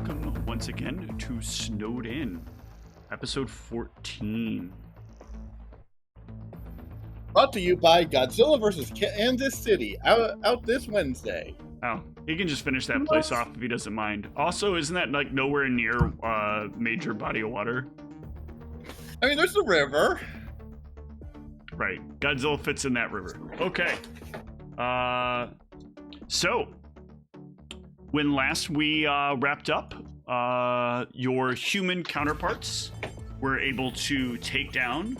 welcome once again to Snowed In, episode 14. Brought to you by Godzilla vs. Kansas City, out this Wednesday. Oh, he can just finish that place off if he doesn't mind. Also, isn't that like nowhere near major body of water? I mean, there's the river. Right, Godzilla fits in that river. Okay. So, when last we wrapped up, your human counterparts were able to take down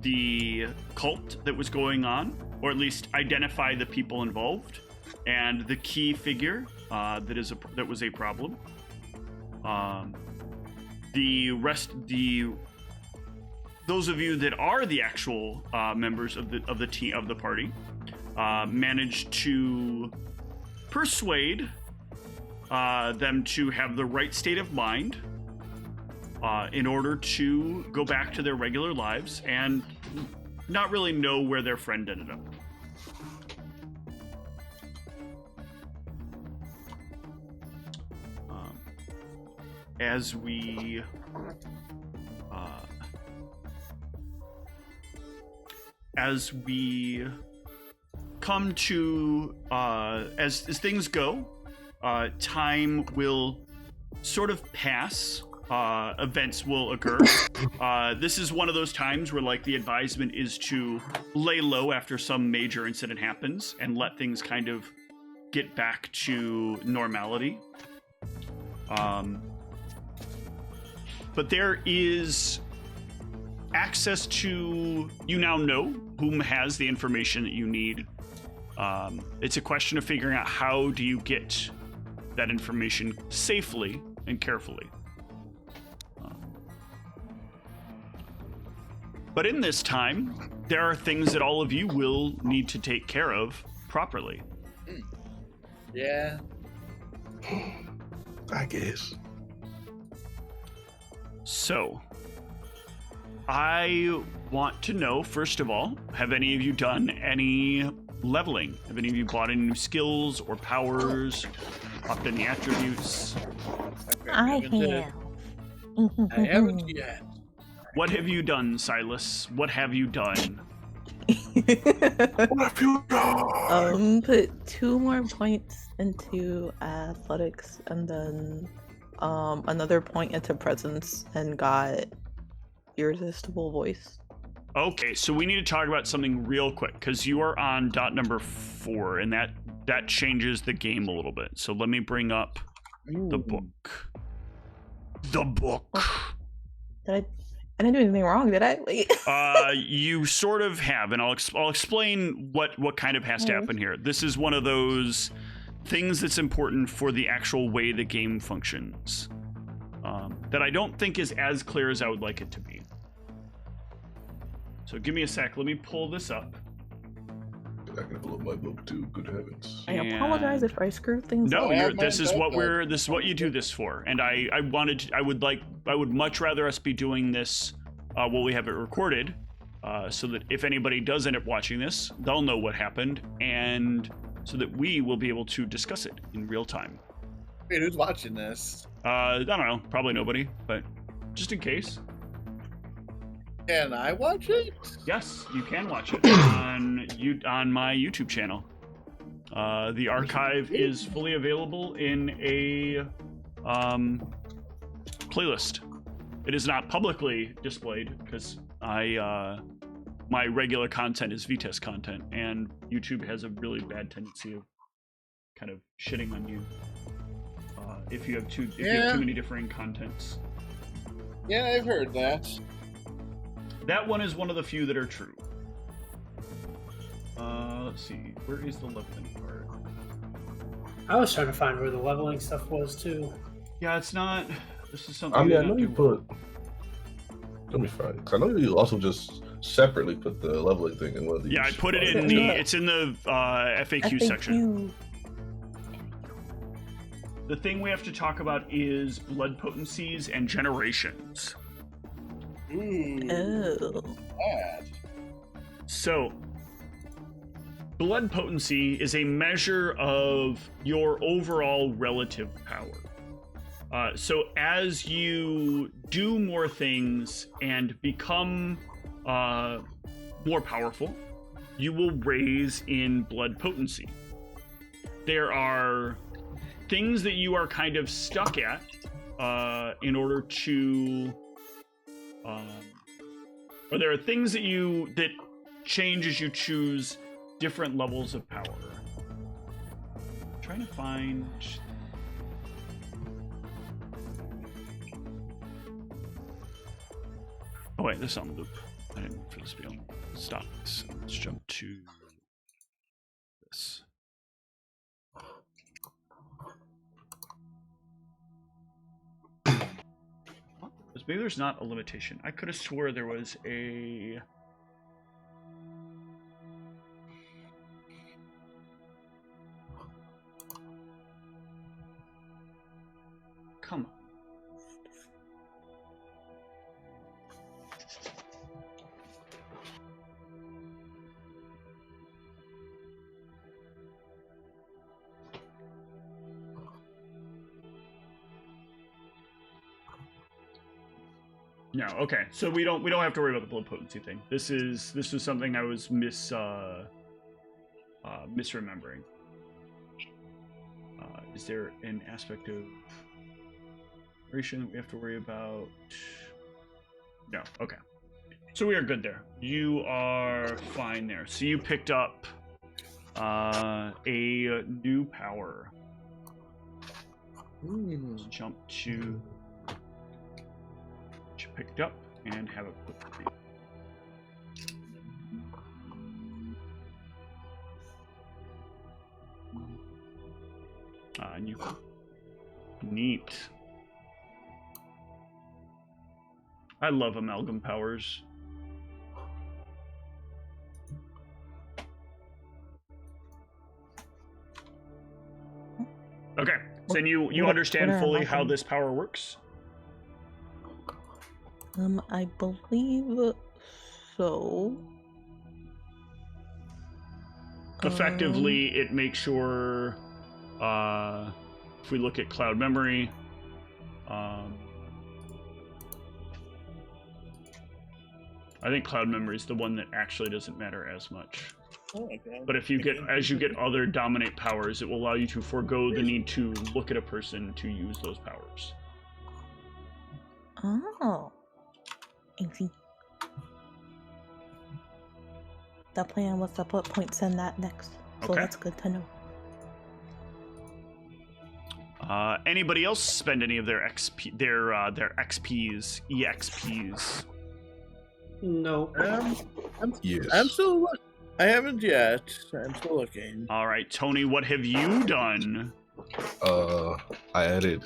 the cult that was going on, or at least identify the people involved and the key figure that was a problem. Those of you that are the actual members of the party managed to persuade them to have the right state of mind in order to go back to their regular lives and not really know where their friend ended up. As we come to as things go, time will sort of pass. Events will occur. This is one of those times where, like, the advisement is to lay low after some major incident happens and let things kind of get back to normality. But there is access to, you now know whom has the information that you need. It's a question of figuring out how do you get that information safely and carefully. But in this time, there are things that all of you will need to take care of properly. Yeah. I guess. So, I want to know, first of all, have any of you done any leveling? Have any of you bought any new skills or powers, upped any attributes? I have. I haven't yet. What have you done, Silas? What have you done? What have you done? Put 2 more points into athletics and then another point into presence and got irresistible voice. Okay, so we need to talk about something real quick because you are on dot number 4 and that changes the game a little bit. So let me bring up the book. The book. I didn't do anything wrong, did I? You sort of have, and I'll explain what kind of has to happen here. This is one of those things that's important for the actual way the game functions that I don't think is as clear as I would like it to be. So give me a sec. Let me pull this up. I can pull up my book too. Good heavens! I apologize if I screwed things up. No, this is what you do this for. And I would much rather us be doing this while we have it recorded, so that if anybody does end up watching this, they'll know what happened, and so that we will be able to discuss it in real time. Wait, who's watching this? I don't know, probably nobody, but just in case. Can I watch it? Yes, you can watch it on my YouTube channel. The archive is fully available in a playlist. It is not publicly displayed because my regular content is VTS content, and YouTube has a really bad tendency of kind of shitting on you if you have too many differing contents. Yeah, I've heard that. That one is one of the few that are true. Let's see. Where is the leveling part? I was trying to find where the leveling stuff was too. Yeah, it's not. This is something. I mean, I know you put. Let me find it. 'Cause I know you also just separately put the leveling thing in one of these. Yeah, I put it in the. It's in the FAQ section. The thing we have to talk about is blood potencies and generations. Oh. Bad. So, blood potency is a measure of your overall relative power. So as you do more things and become more powerful, you will raise in blood potency. There are things that you are kind of stuck at in order to, or there are things that change as you choose different levels of power. I'm trying to find. Oh wait, this is on loop. I didn't for this to be on stop. So let's jump to this. Maybe there's not a limitation. I could have swore there was a. Come on. No, okay. So we don't have to worry about the blood potency thing. This was something I was misremembering. Is there an aspect of duration that we have to worry about? No, okay. So we are good there. You are fine there. So you picked up a new power. Let's jump to picked up and have a quick read. And you neat. I love amalgam powers. Okay, so then you understand fully how this power works? I believe so. Effectively, it makes sure, if we look at cloud memory, I think cloud memory is the one that actually doesn't matter as much. Oh, okay. But if you as you get other dominate powers, it will allow you to forego the need to look at a person to use those powers. Oh. Easy. The plan was to put points in that next, so Okay. that's good to know. Anybody else spend any of their XP, their XPs, EXPs? No. Yes. I'm still look. I haven't yet. I'm still looking. All right, Tony, what have you done? I added,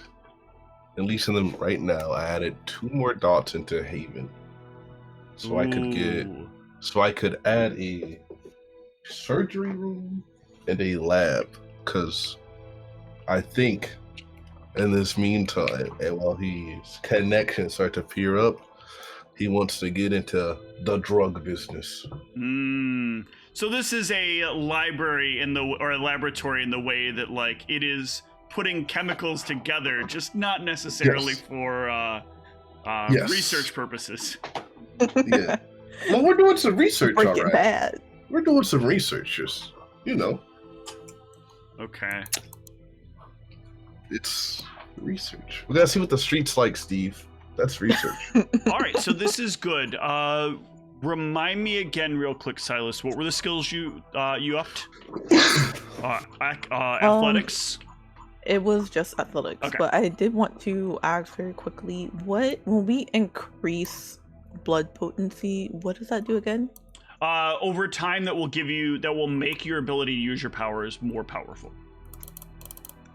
at least in them right now, I added 2 more dots into Haven. So I could add a surgery room and a lab, because I think in this meantime, and while his connections start to peer up, he wants to get into the drug business. So this is a library or a laboratory in the way that like it is putting chemicals together, just not necessarily for research purposes. Yeah. Well, we're doing some research, all Breaking right. Bad. We're doing some research, just, Okay. It's research. We gotta see what the street's like, Steve. That's research. All right, so this is good. Remind me again, real quick, Silas. What were the skills you upped? Athletics. It was just athletics, Okay. but I did want to ask very quickly, when we increase blood potency, what does that do again? Over time, that will make your ability to use your powers more powerful.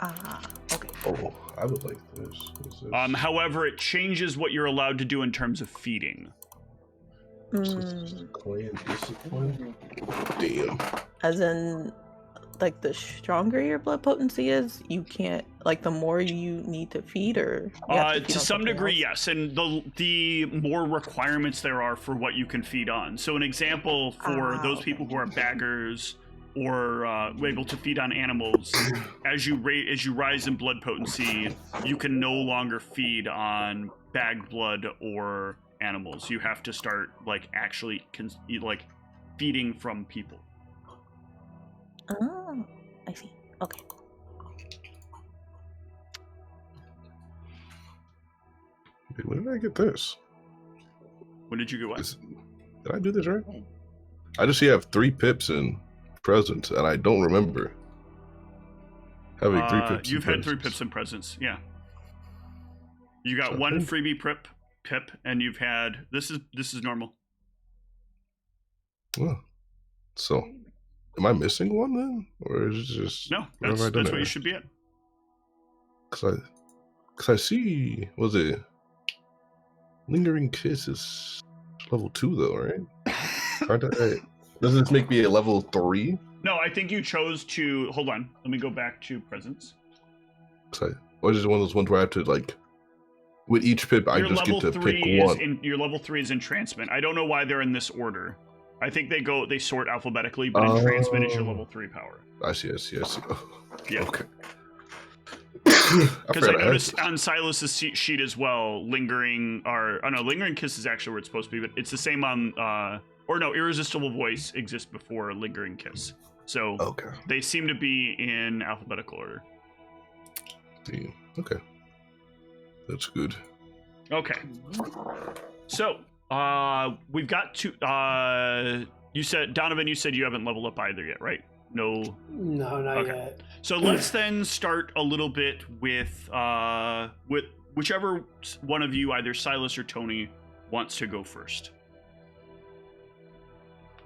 Okay. Oh, I would like this. However, it changes what you're allowed to do in terms of feeding. Clan discipline. Damn. As in, like, the stronger your blood potency is, you can't, like, the more you need to feed, or you have feed to on some something degree, else? yes, and the more requirements there are for what you can feed on. So an example for those people who are baggers or able to feed on animals, as you rise in blood potency, you can no longer feed on bagged blood or animals. You have to start like actually feeding from people. Oh, I see. Okay. Wait, when did I get this? When did you get what? Did I do this right? I just see I have 3 pips in presence, and I don't remember having 3 pips. You've had 3 pips in presence, yeah. You got 1 freebie pip, and you've had this is normal. Oh. So, am I missing one then, or is it just no? That's what you should be at. Cause I see, was it Lingering Kiss is level 2 though, right? Doesn't this make me a level 3? No, I think you chose to. Hold on, let me go back to presence. Or is it one of those ones where I have to like, with each pip, I just get to pick one? Your level 3 is entrancement. I don't know why they're in this order. I think they sort alphabetically, but entrancement is your level 3 power. I see. Yeah. Okay. Because I noticed on Silas's sheet as well, Lingering Kiss is actually where it's supposed to be, but it's the same on Irresistible Voice exists before Lingering Kiss. So they seem to be in alphabetical order. Okay. That's good. Okay. So, we've got to you said Donovan, you said you haven't leveled up either yet, right? No, not yet. So let's then start a little bit with whichever one of you, either Silas or Tony, wants to go first.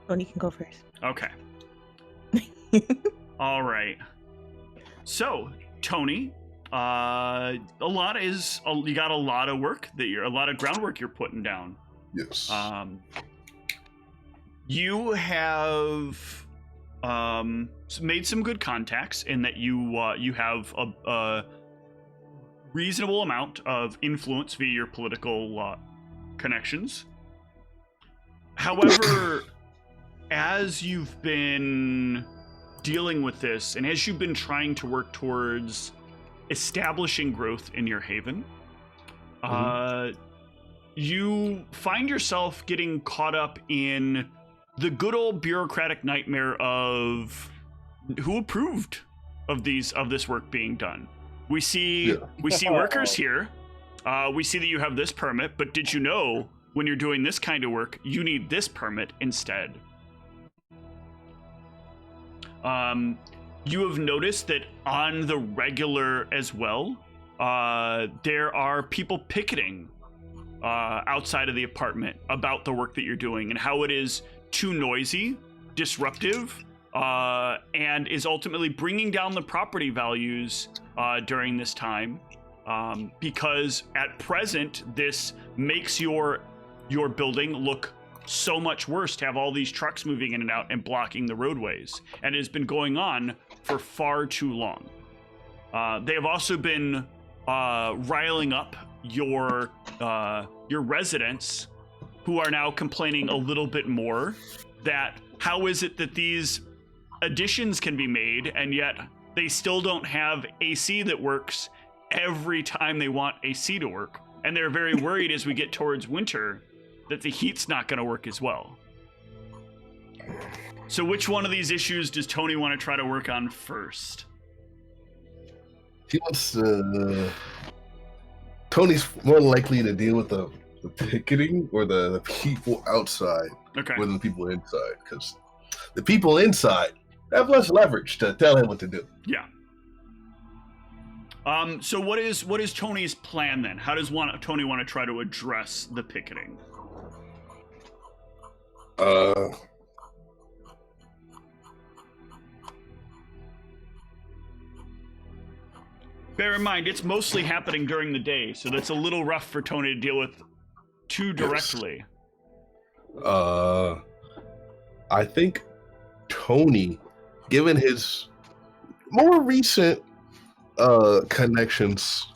Tony can go first. Okay. All right. So, Tony, you got a lot of work a lot of groundwork you're putting down. Yes. You have made some good contacts in that you have a reasonable amount of influence via your political connections. However, as you've been dealing with this, and as you've been trying to work towards establishing growth in your haven, you find yourself getting caught up in the good old bureaucratic nightmare of who approved of this work being done. We see workers here. We see that you have this permit, but did you know when you're doing this kind of work, you need this permit instead? You have noticed that on the regular as well, there are people picketing outside of the apartment about the work that you're doing and how it is too noisy, disruptive, and is ultimately bringing down the property values during this time, because at present this makes your building look so much worse to have all these trucks moving in and out and blocking the roadways, and it has been going on for far too long. They have also been riling up your residents, who are now complaining a little bit more that how is it that these additions can be made and yet they still don't have AC that works every time they want AC to work, and they're very worried as we get towards winter that the heat's not going to work as well. So which one of these issues does Tony want to try to work on first? He wants Tony's more likely to deal with the picketing or the people outside more than the people inside, because the people inside have less leverage to tell him what to do. Yeah. So what is Tony's plan then? How does Tony want to try to address the picketing? Bear in mind, it's mostly happening during the day, so that's a little rough for Tony to deal with too directly. Yes. I think Tony, given his more recent connections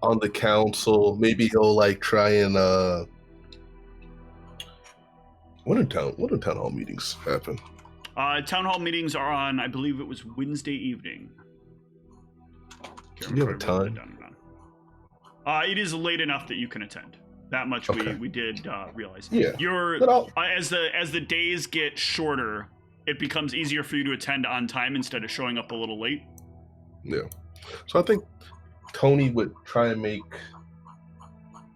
on the council, maybe he'll like try and what do town hall meetings happen? Town hall meetings are on, I believe it was Wednesday evening. Do you have a time? It is late enough that you can attend. That much we did realize. Yeah. You're as the days get shorter, it becomes easier for you to attend on time instead of showing up a little late. Yeah. So I think Tony would try and make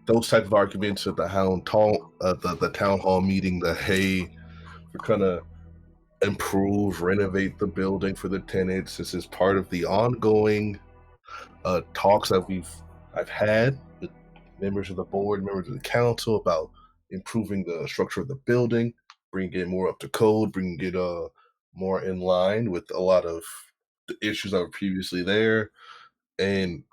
those type of arguments at the town hall meeting. Hey, we're gonna improve, renovate the building for the tenants. This is part of the ongoing talks that I've had with members of the board, members of the council about improving the structure of the building, bringing it more up to code, bringing it more in line with a lot of the issues that were previously there. And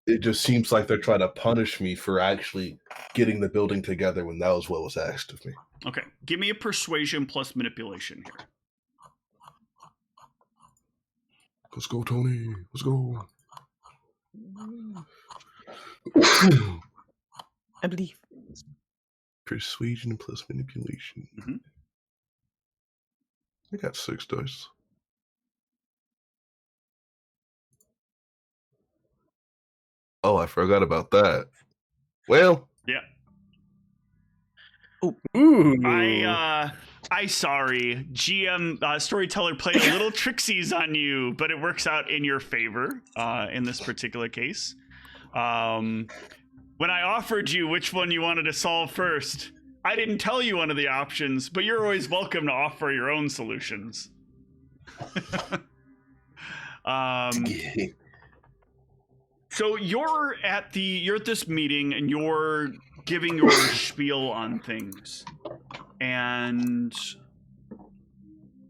it just seems like they're trying to punish me for actually getting the building together when that was what was asked of me. Okay, give me a persuasion plus manipulation here. Let's go, Tony. Let's go. I believe. Persuasion plus manipulation. Mm-hmm. I got 6 dice. Oh, I forgot about that. Well. Yeah. Ooh. I sorry. GM storyteller played a little trixies on you, but it works out in your favor in this particular case. When I offered you which one you wanted to solve first, I didn't tell you one of the options, but you're always welcome to offer your own solutions. So you're at this meeting and you're giving your spiel on things. And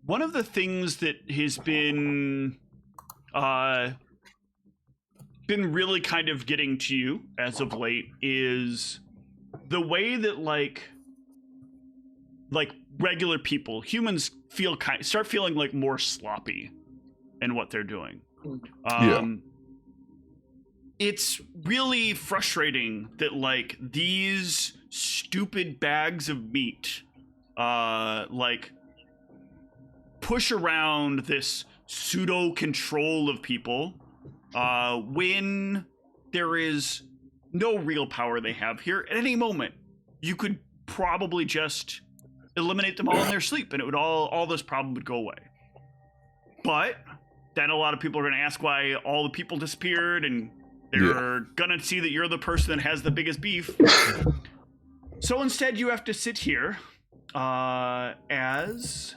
one of the things that has been really kind of getting to you as of late is the way that like regular people, humans start feeling like more sloppy in what they're doing. It's really frustrating that like these stupid bags of meat like push around this pseudo control of people when there is no real power they have here. At any moment you could probably just eliminate them all in their sleep and it would all this problem would go away. But then a lot of people are going to ask why all the people disappeared, and they're gonna see that you're the person that has the biggest beef. So instead you have to sit here as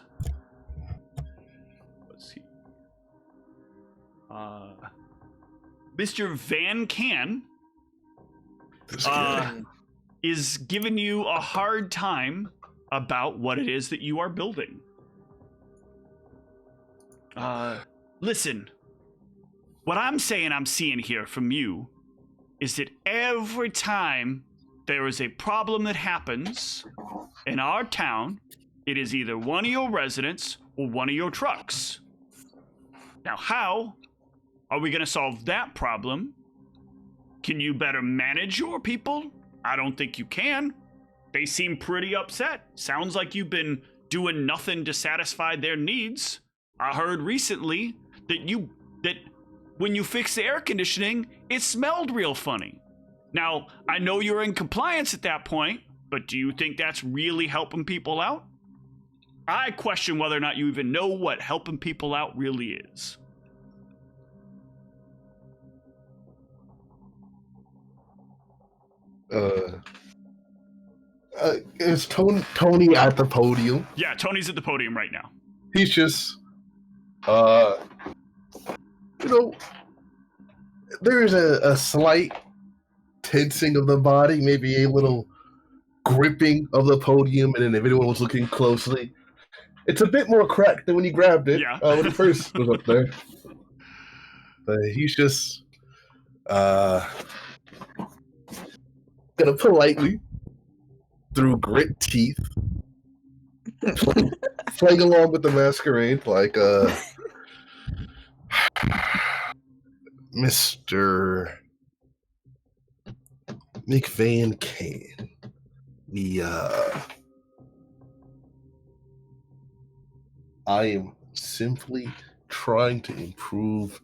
Mr. Van Can is giving you a hard time about what it is that you are building. Listen, what I'm seeing here from you is that every time there is a problem that happens in our town, it is either one of your residents or one of your trucks. Now, how are we going to solve that problem? Can you better manage your people? I don't think you can. They seem pretty upset. Sounds like you've been doing nothing to satisfy their needs. I heard recently that when you fixed the air conditioning, it smelled real funny. Now, I know you're in compliance at that point, but do you think that's really helping people out? I question whether or not you even know what helping people out really is. Is Tony at the podium? Yeah, Tony's at the podium right now. He's just, there is a slight tensing of the body, maybe a little gripping of the podium, and then if anyone was looking closely, it's a bit more cracked than when he grabbed it when he first was up there. But he's just gonna politely, through grit teeth, playing along with the masquerade, like Mr. McVan Kane. I am simply trying to improve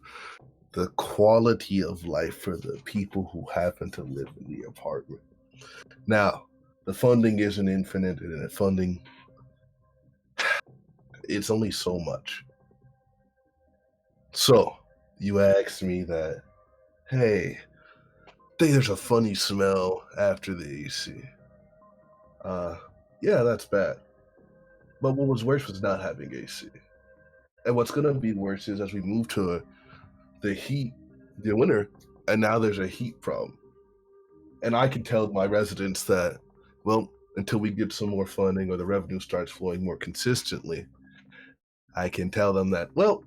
the quality of life for the people who happen to live in the apartment. Now, the funding isn't infinite, and the funding, it's only so much. So, you asked me that, hey, I think there's a funny smell after the AC. Yeah, that's bad. But what was worse was not having AC. And what's going to be worse is as we move to the heat, the winter, and now there's a heat problem. And I can tell my residents that, well, until we get some more funding or the revenue starts flowing more consistently, I can tell them that, well,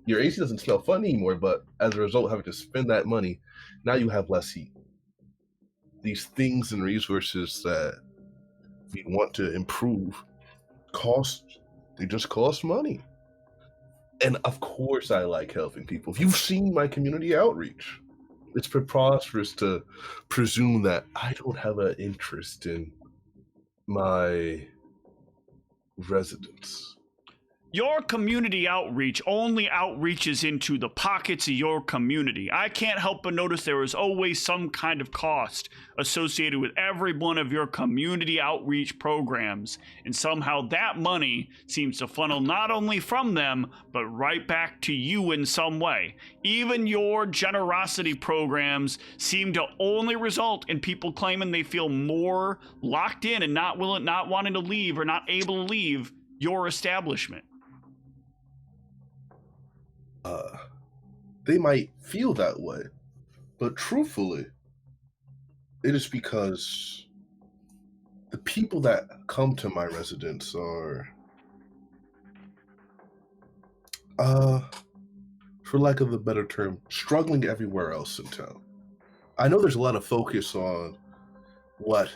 your AC doesn't smell fun anymore, but as a result of having to spend that money, now you have less heat. These things and resources that we want to improve they just cost money. And of course I like helping people. If you've seen my community outreach, it's preposterous to presume that I don't have an interest in my residents. Your community outreach only outreaches into the pockets of your community. I can't help but notice there is always some kind of cost associated with every one of your community outreach programs, and somehow that money seems to funnel not only from them, but right back to you in some way. Even your generosity programs seem to only result in people claiming they feel more locked in and not wanting to leave or not able to leave your establishment. They might feel that way, but truthfully, it is because the people that come to my residence are, for lack of a better term, struggling everywhere else in town. I know there's a lot of focus on what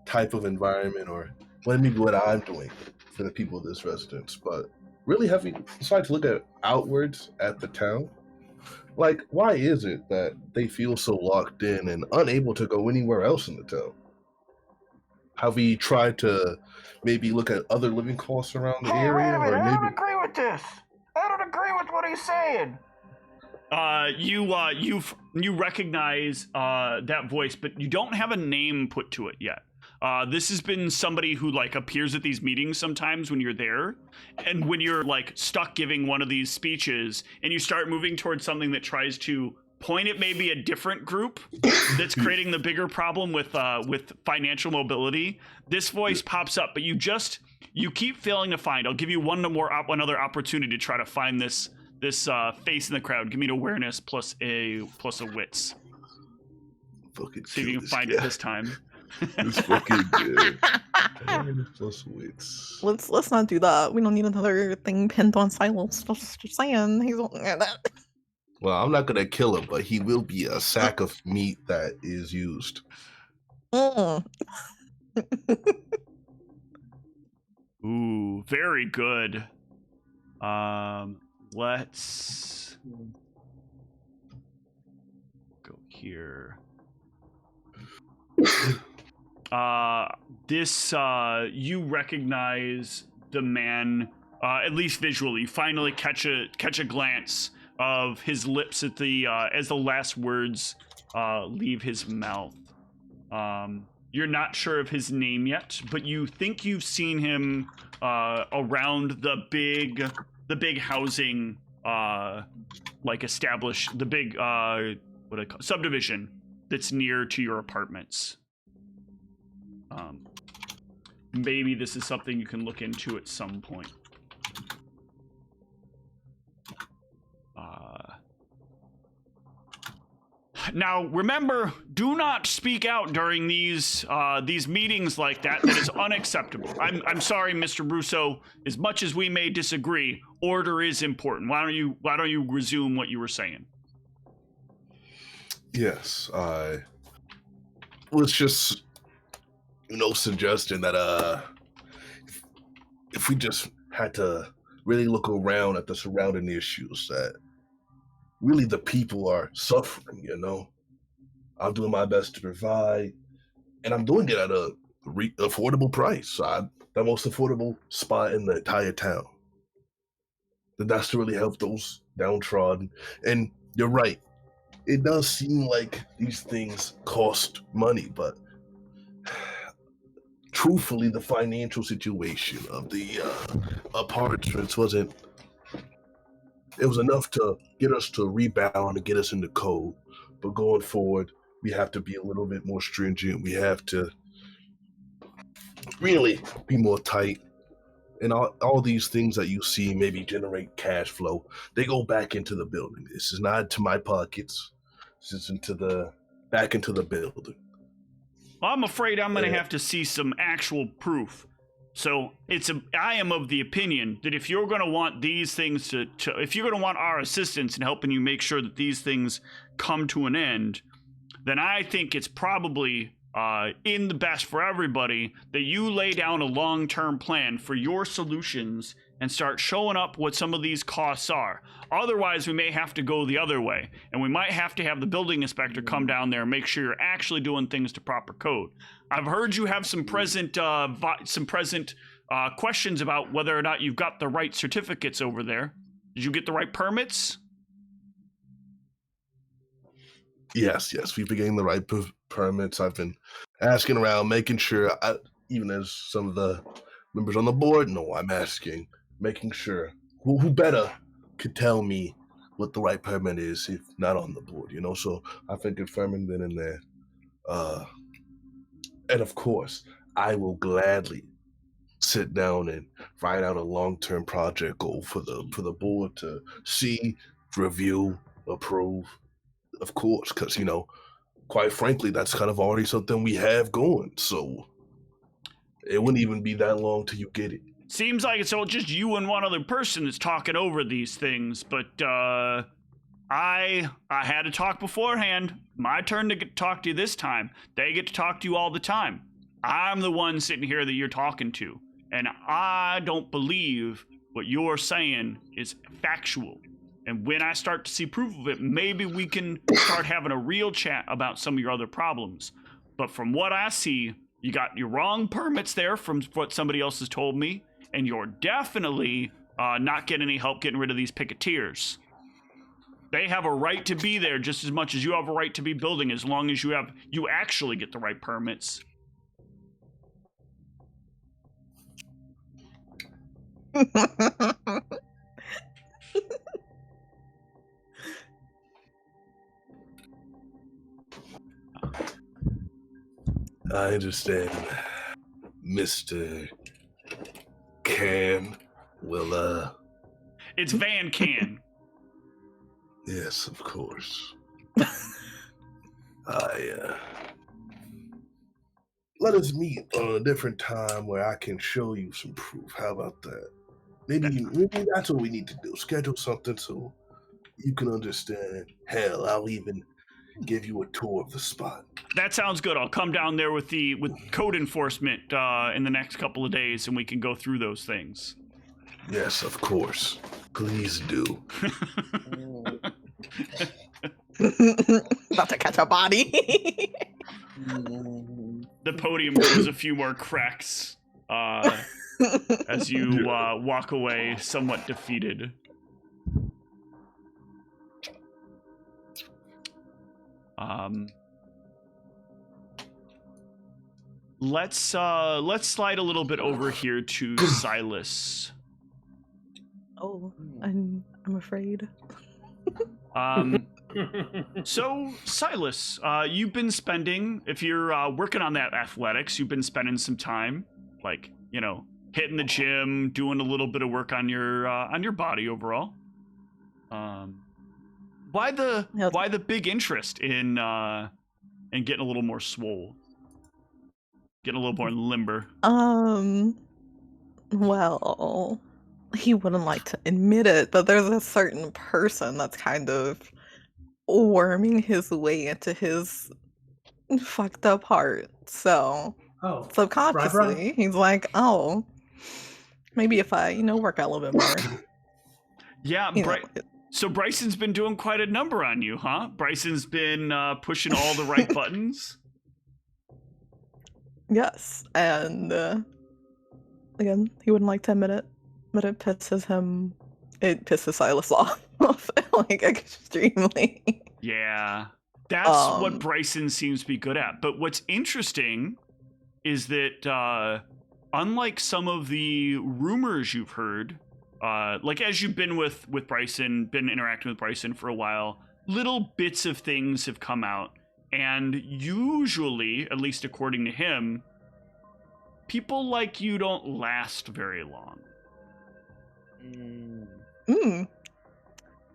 type of environment or maybe what I'm doing for the people of this residence, but really having decided to look at outwards at the town, like, why is it that they feel so locked in and unable to go anywhere else in the town? Have we tried to maybe look at other living costs around the area? Wait a minute, or I maybe... don't agree with this. I don't agree with what he's saying. You recognize that voice, but you don't have a name put to it yet. This has been somebody who like appears at these meetings sometimes when you're there, and when you're like stuck giving one of these speeches and you start moving towards something that tries to point at maybe a different group that's creating the bigger problem with financial mobility, this voice pops up, but you keep failing to find. I'll give you one other opportunity to try to find this face in the crowd. Give me an awareness plus a wits. Fucking see if you can find it this time. It's fucking good. Plus wits. Let's not do that. We don't need another thing pinned on Silas. Just saying. He's that. Well, I'm not gonna kill him, but he will be a sack of meat that is used. Ooh, very good. Let's go here. You recognize the man, at least visually. You finally catch a glance of his lips at the as the last words leave his mouth. You're not sure of his name yet, but you think you've seen him around the big housing, like established the big subdivision that's near to your apartments. Maybe this is something you can look into at some point. Now, remember, do not speak out during these meetings like that. That is unacceptable. I'm sorry, Mr. Russo. As much as we may disagree, order is important. Why don't you resume what you were saying? Yes, I was just, suggesting that if we just had to really look around at the surrounding issues that really the people are suffering, I'm doing my best to provide, and I'm doing it at a affordable price. The most affordable spot in the entire town. that's to really help those downtrodden. And you're right. It does seem like these things cost money, but truthfully, the financial situation of the apartments wasn't. It was enough to get us to rebound and get us into code. But going forward, we have to be a little bit more stringent. We have to really be more tight. And all these things that you see maybe generate cash flow, they go back into the building. This is not to my pockets. This is back into the building. Well, I'm afraid I'm going to have to see some actual proof. So I am of the opinion that if you're going to want these things if you're going to want our assistance in helping you make sure that these things come to an end, then I think it's probably in the best for everybody that you lay down a long-term plan for your solutions and start showing up what some of these costs are. Otherwise, we may have to go the other way, and we might have to have the building inspector come down there and make sure you're actually doing things to proper code. I've heard you have some present questions about whether or not you've got the right certificates over there. Did you get the right permits? Yes, we've been getting the right permits. I've been asking around, making sure, even as some of the members on the board know, I'm asking, making sure who better could tell me what the right permit is if not on the board, So I've been confirming then and there. And of course, I will gladly sit down and write out a long-term project goal for the board to see, review, approve. Of course, because, quite frankly, that's kind of already something we have going. So it wouldn't even be that long till you get it. Seems like it's all just you and one other person that's talking over these things, but I had to talk beforehand. My turn to talk to you this time. They get to talk to you all the time. I'm the one sitting here that you're talking to, and I don't believe what you're saying is factual. And when I start to see proof of it, maybe we can start having a real chat about some of your other problems. But from what I see, you got your wrong permits there from what somebody else has told me, and you're definitely not getting any help getting rid of these picketeers. They have a right to be there just as much as you have a right to be building, as long as you actually get the right permits. I understand, Mr. Can. Well, It's Van Can. Yes, of course. Let us meet on a different time where I can show you some proof. How about that? Maybe that's what we need to do. Schedule something so you can understand. Hell, I'll even give you a tour of the spot. That sounds good. I'll come down there with code enforcement in the next couple of days, and we can go through those things. Yes, of course. Please do. About to catch a body. The podium goes a few more cracks as you walk away somewhat defeated. Let's slide a little bit over here to Silas. Oh, I'm afraid. So Silas, you've been spending, if you're working on that athletics, you've been spending some time, like, hitting the gym, doing a little bit of work on your body overall. Why the big interest in getting a little more swole? Getting a little more limber. Well, he wouldn't like to admit it, but there's a certain person that's kind of worming his way into his fucked up heart. So subconsciously, he's like, oh, maybe if I, work out a little bit more. Yeah, so Bryson's been doing quite a number on you, huh? Bryson's been pushing all the right buttons. Yes, and again, he wouldn't like to admit it, but it pisses him it pisses Silas off, like extremely. Yeah. That's what Um, Bryson seems to be good at. But what's interesting is that unlike some of the rumors you've heard, like as you've been with Bryson, been interacting with Bryson for a while, little bits of things have come out. And usually, at least according to him, people like you don't last very long.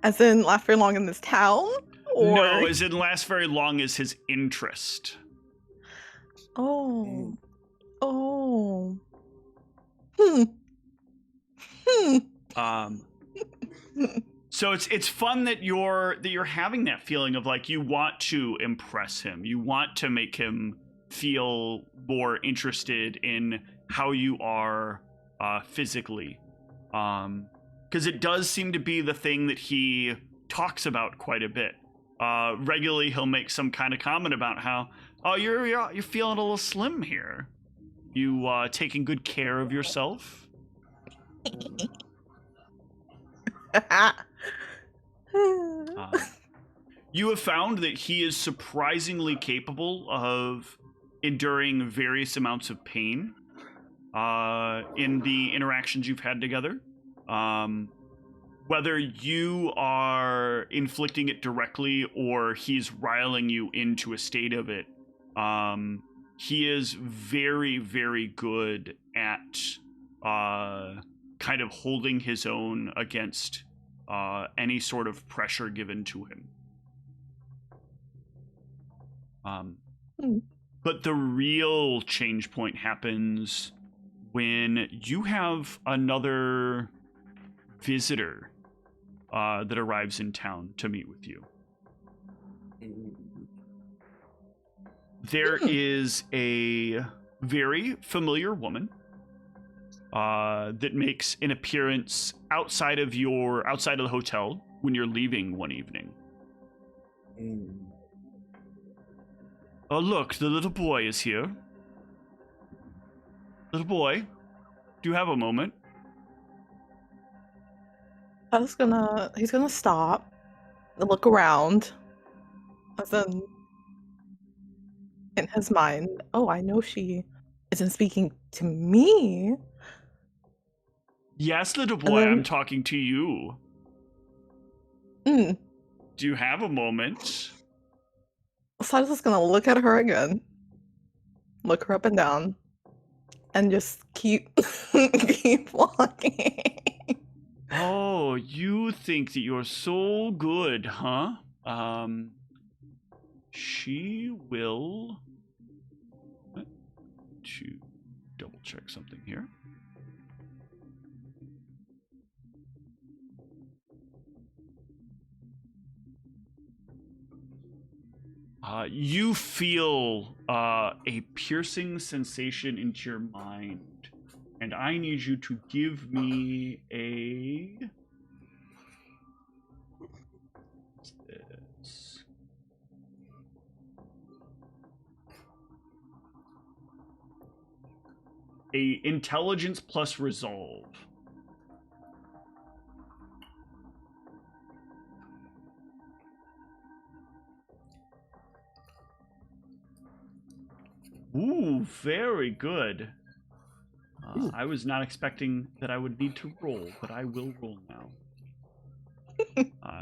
As in, last very long in this town, or No, as in last very long as his interest. oh, oh, hmm. So it's fun that you're having that feeling of like you want to impress him. You want to make him feel more interested in how you are physically. Because it does seem to be the thing that he talks about quite a bit. Regularly he'll make some kind of comment about how, oh, you're feeling a little slim here. You taking good care of yourself? You have found that he is surprisingly capable of enduring various amounts of pain in the interactions you've had together. Whether you are inflicting it directly or he's riling you into a state of it, he is very, very good at kind of holding his own against any sort of pressure given to him. But the real change point happens when you have another visitor that arrives in town to meet with you. There is a very familiar woman that makes an appearance outside of the hotel when you're leaving one evening. Oh, look, the little boy is here. Little boy, do you have a moment? he's gonna stop and look around. As in his mind, oh, I know she isn't speaking to me. Yes, little boy, then- I'm talking to you. Mm. Do you have a moment? Silas is gonna look at her again, look her up and down, and just keep keep walking. Oh, you think that you're so good, huh? She will... To double check something here. You feel a piercing sensation into your mind, and I need you to give me a... What's this? A intelligence plus resolve. Ooh, very good. I was not expecting that I would need to roll, but I will roll now.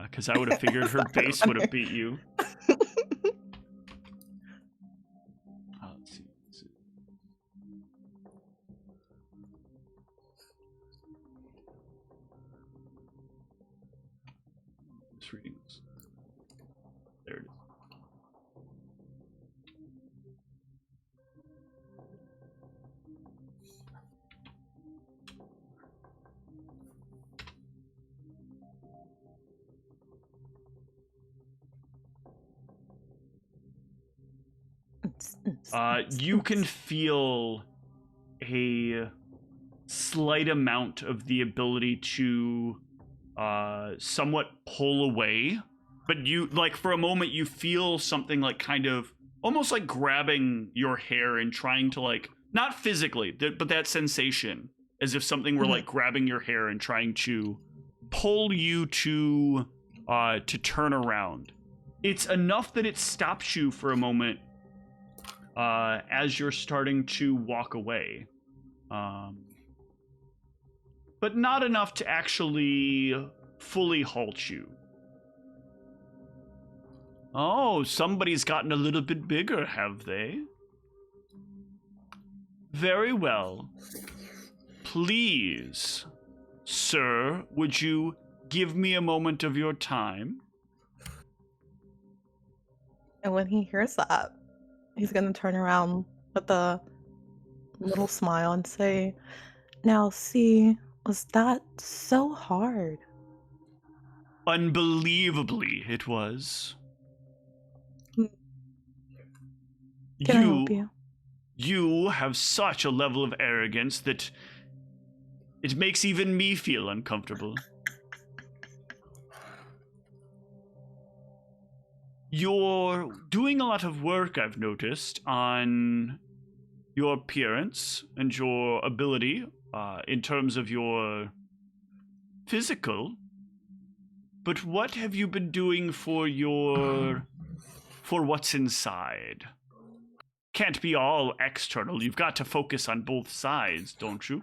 Because I would have figured her base would have beat you. Let's see. Just reading this. There it is. You can feel a slight amount of the ability to somewhat pull away, but you, like, for a moment you feel something like kind of almost like grabbing your hair and trying to, like, not physically, but that sensation as if something were like grabbing your hair and trying to pull you to turn around. It's enough that it stops you for a moment as you're starting to walk away. But not enough to actually fully halt you. Oh, somebody's gotten a little bit bigger, have they? Very well. Please, sir, would you give me a moment of your time? And when he hears that, he's going to turn around with a little smile and say, "Now, see, was that so hard?" Unbelievably, it was. Can I help you? You have such a level of arrogance that it makes even me feel uncomfortable. You're doing a lot of work, I've noticed, on your appearance and your ability in terms of your physical. But what have you been doing for what's inside? Can't be all external. You've got to focus on both sides, don't you?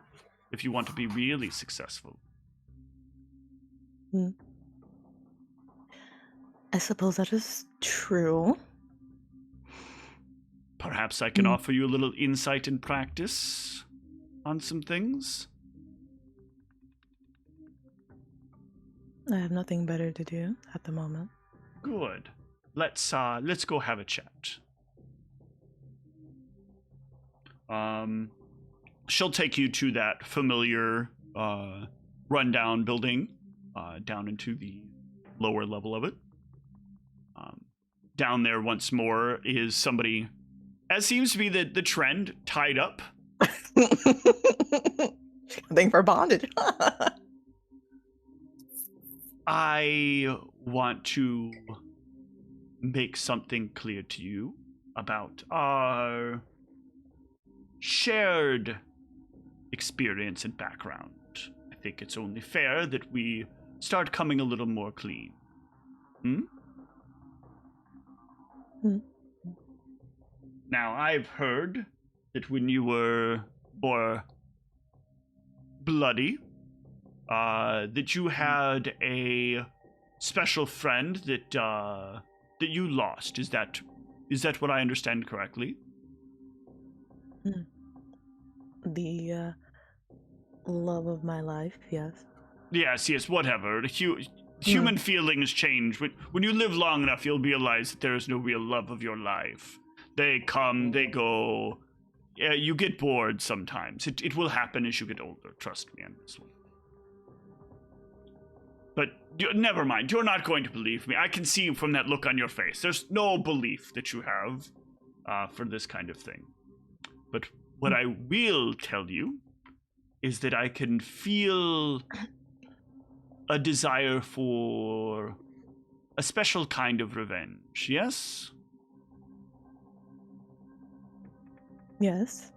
If you want to be really successful. I suppose that is true. Perhaps I can offer you a little insight and practice on some things. I have nothing better to do at the moment. Good. Let's go have a chat. She'll take you to that familiar rundown building down into the lower level of it. Down there once more is somebody, as seems to be the trend, tied up. Thing for bondage. I want to make something clear to you about our shared experience and background. I think it's only fair that we start coming a little more clean. Now, I've heard that when you were more bloody, that you had a special friend that you lost. Is that what I understand correctly? The love of my life, yes. Yes, whatever. Human feelings change. When you live long enough, you'll realize that there is no real love of your life. They come, they go. You get bored sometimes. It will happen as you get older, trust me on this one. But never mind, you're not going to believe me. I can see from that look on your face. There's no belief that you have for this kind of thing. But what I will tell you is that I can feel a desire for a special kind of revenge, yes? Yes.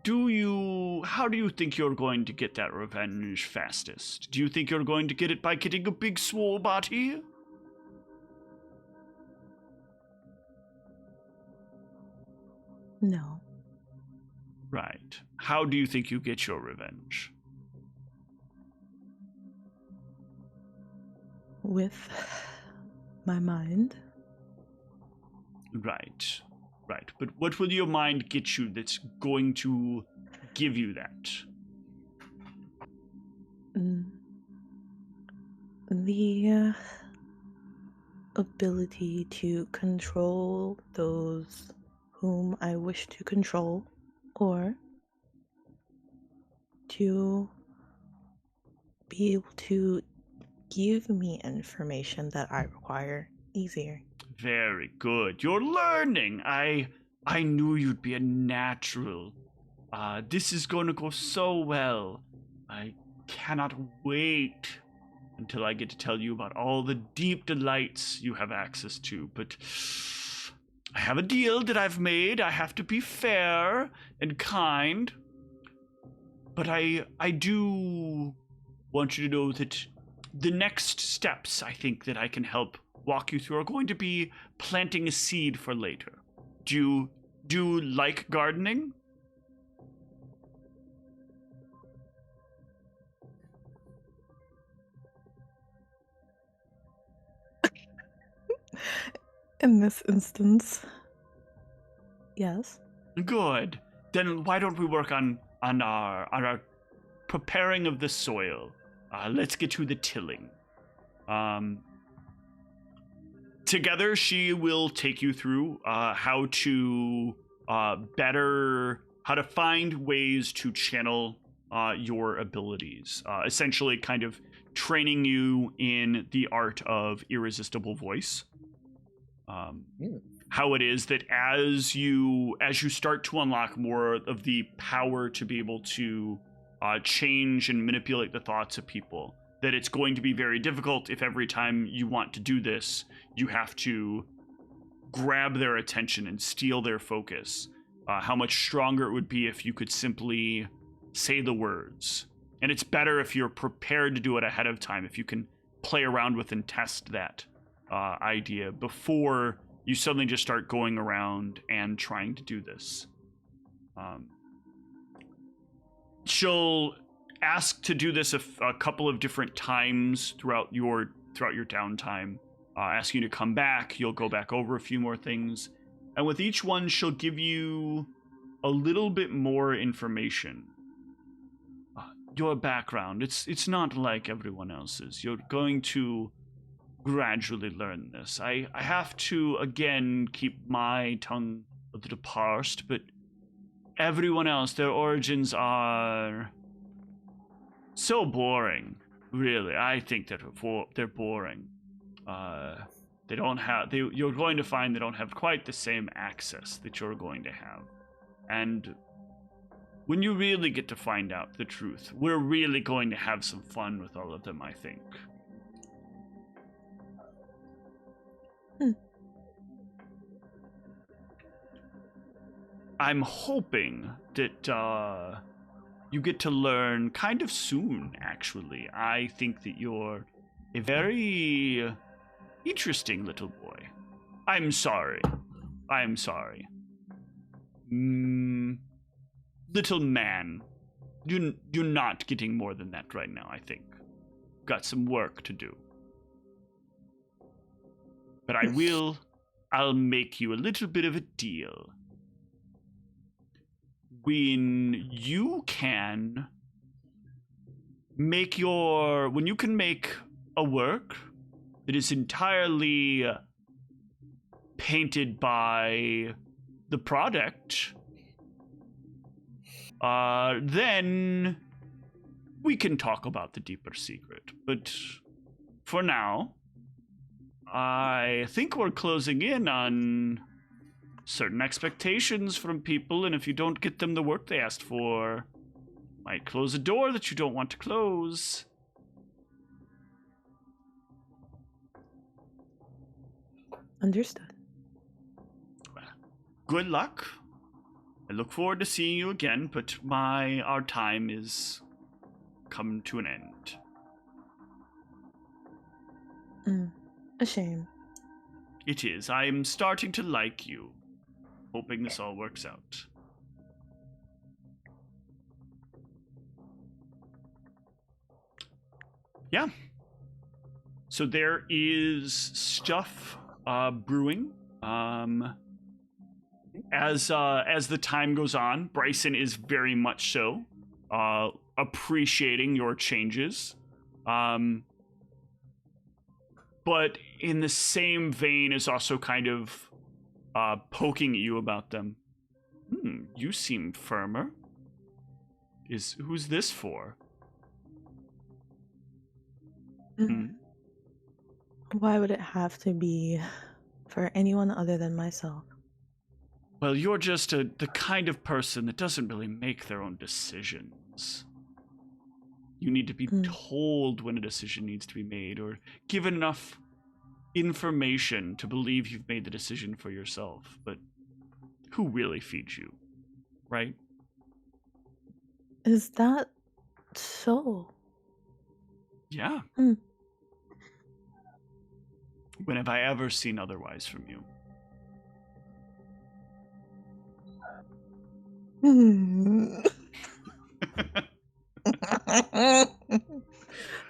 How do you think you're going to get that revenge fastest? Do you think you're going to get it by getting a big swole body? No. Right. How do you think you get your revenge? With my mind. Right. But what will your mind get you that's going to give you that? The ability to control those whom I wish to control, or to be able to give me information that I require easier. Very good. You're learning. I knew you'd be a natural. This is going to go so well. I cannot wait until I get to tell you about all the deep delights you have access to. But I have a deal that I've made. I have to be fair and kind. But I do want you to know that the next steps I think that I can help walk you through are going to be planting a seed for later. Do you like gardening? In this instance, yes. Good. Then why don't we work on our preparing of the soil? Let's get to the tilling. Together, she will take you through how to find ways to channel your abilities. Essentially, kind of training you in the art of irresistible voice. How it is that as you start to unlock more of the power to be able to change and manipulate the thoughts of people, that it's going to be very difficult if every time you want to do this, you have to grab their attention and steal their focus. How much stronger it would be if you could simply say the words. And it's better if you're prepared to do it ahead of time, if you can play around with and test that idea before you suddenly just start going around and trying to do this. She'll ask to do this a couple of different times throughout your downtime. Ask you to come back. You'll go back over a few more things. And with each one, she'll give you a little bit more information. Your background, it's not like everyone else's. You're going to gradually learn this. I have to, again, keep my tongue a little parsed, but everyone else, their origins are so boring, really. I think that they're boring. They don't have. You're going to find they don't have quite the same access that you're going to have, and when you really get to find out the truth, we're really going to have some fun with all of them, I think. I'm hoping that you get to learn kind of soon, actually. I think that you're a very interesting little boy. I'm sorry. Little man. You're not getting more than that right now, I think. Got some work to do. But I'll make you a little bit of a deal. When you can make a work that is entirely painted by the product, then we can talk about the deeper secret. But for now, I think we're closing in on certain expectations from people, and if you don't get them the work they asked for, might close a door that you don't want to close. Understood. Good luck. I look forward to seeing you again, but our time is come to an end. A shame. It is. I'm starting to like you. Hoping this all works out. Yeah. So there is stuff brewing. As the time goes on, Bryson is very much so appreciating your changes. But in the same vein is also kind of poking at you about them. You seem firmer. Who's this for? Why would it have to be for anyone other than myself? Well, you're just the kind of person that doesn't really make their own decisions. You need to be told when a decision needs to be made, or given enough information to believe you've made the decision for yourself. But who really feeds you, right? Is that so? Yeah. Hmm. When have I ever seen otherwise from you?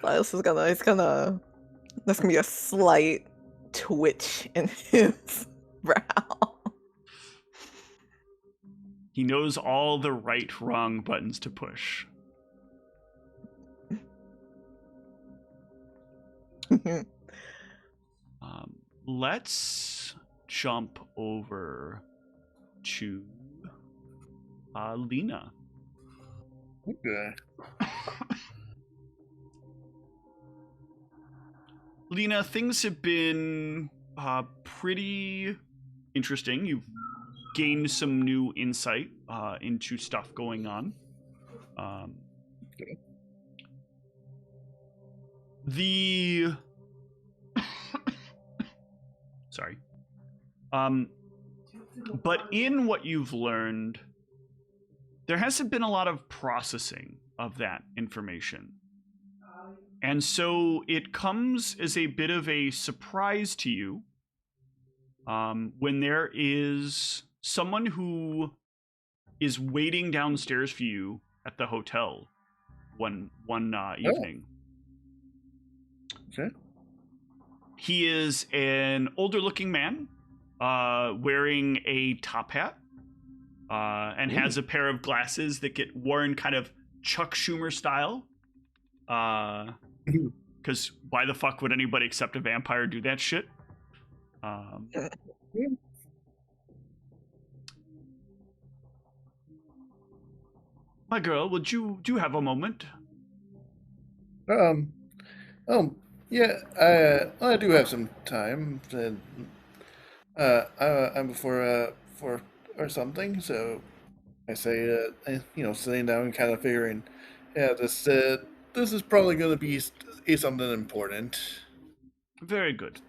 Silas is gonna there's gonna be a slight twitch in his brow. He knows all the right, wrong buttons to push. Let's jump over to Lena. Okay. Lena, things have been pretty interesting. You've gained some new insight into stuff going on. Okay. The sorry. But in what you've learned, there hasn't been a lot of processing of that information. And so it comes as a bit of a surprise to you when there is someone who is waiting downstairs for you at the hotel one evening. Okay. He is an older-looking man wearing a top hat and has a pair of glasses that get worn kind of Chuck Schumer style. Because why the fuck would anybody except a vampire do that shit? My girl, do you have a moment? Yeah, I do have some time. I'm before for or something, so I say, sitting down and kind of figuring, yeah, this is probably going to be something important. Very good.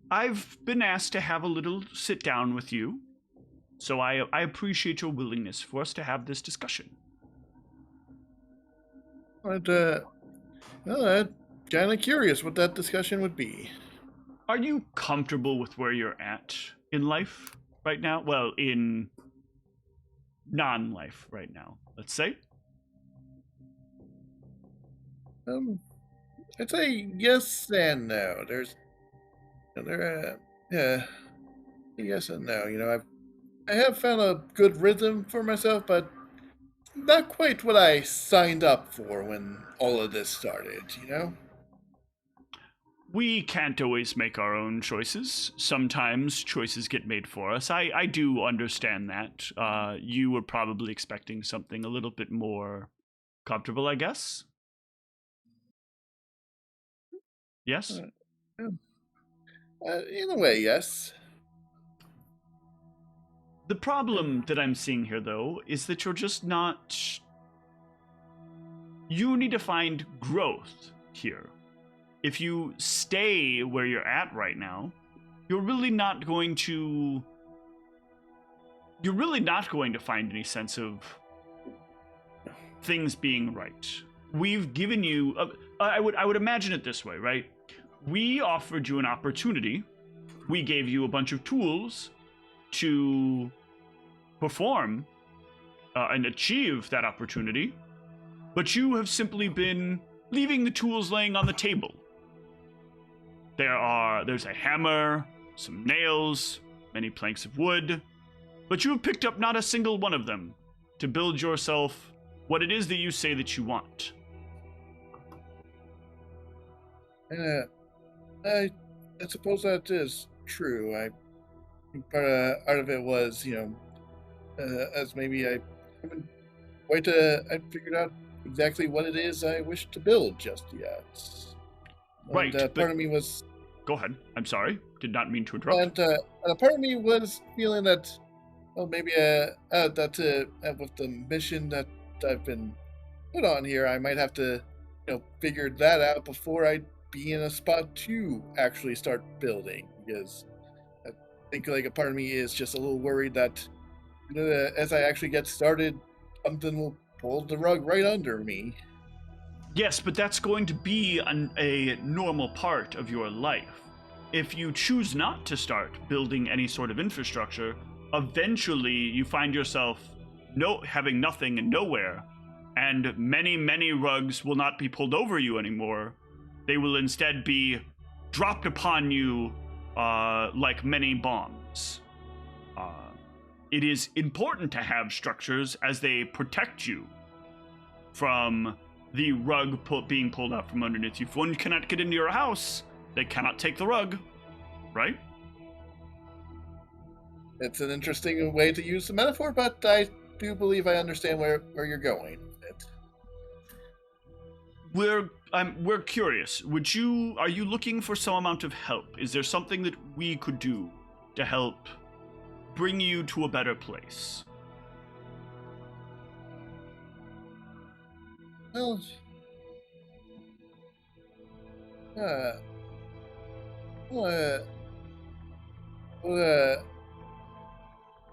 I've been asked to have a little sit down with you, so I appreciate your willingness for us to have this discussion. But I'm kind of curious what that discussion would be. Are you comfortable with where you're at in life right now? Well, in non-life right now, let's say. I'd say yes and no. Yes and no. I have found a good rhythm for myself, but not quite what I signed up for when all of this started. We can't always make our own choices. Sometimes choices get made for us. I do understand that. You were probably expecting something a little bit more comfortable, I guess? Yes? In a way, yes. The problem that I'm seeing here, though, is that you're just not... You need to find growth here. If you stay where you're at right now, you're really not going to find any sense of things being right. We've given you... I would imagine it this way, right? We offered you an opportunity. We gave you a bunch of tools to perform and achieve that opportunity, but you have simply been leaving the tools laying on the table. There's a hammer, some nails, many planks of wood, but you have picked up not a single one of them to build yourself what it is that you say that you want. I suppose that is true. I think part of it was, as maybe I haven't I figured out exactly what it is I wish to build just yet. Right. And part of me was... Go ahead. I'm sorry. Did not mean to interrupt. And a part of me was feeling that, maybe that with the mission that I've been put on here, I might have to, figure that out before I be in a spot to actually start building. Because I think like a part of me is just a little worried that, as I actually get started, something will pull the rug right under me. Yes, but that's going to be a normal part of your life. If you choose not to start building any sort of infrastructure, eventually you find yourself having nothing and nowhere, and many, many rugs will not be pulled over you anymore. They will instead be dropped upon you like many bombs. It is important to have structures as they protect you from the rug being pulled out from underneath you. If one cannot get into your house, they cannot take the rug, right? It's an interesting way to use the metaphor, but I do believe I understand where you're going with it. We're curious. Are you looking for some amount of help? Is there something that we could do to help bring you to a better place? Well,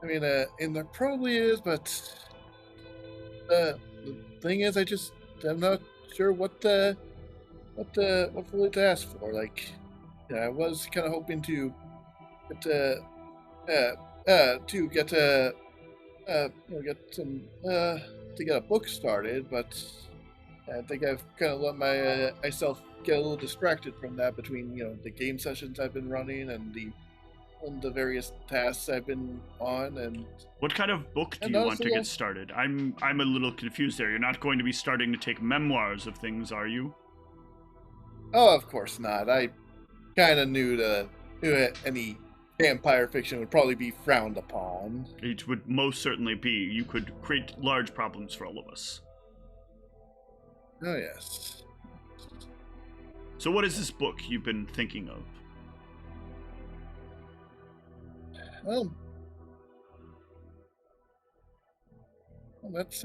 I mean, and there probably is, but the thing is, I'm not sure what really to ask for. Like, yeah, I was kind of hoping to get a book started, but I think I've kind of let myself get a little distracted from that between the game sessions I've been running and the various tasks I've been on. And what kind of book do you want to get started? I'm a little confused there. You're not going to be starting to take memoirs of things, are you? Oh, of course not. I kind of knew any vampire fiction would probably be frowned upon. It would most certainly be. You could create large problems for all of us. Oh, yes. So what is this book you've been thinking of? Well, that's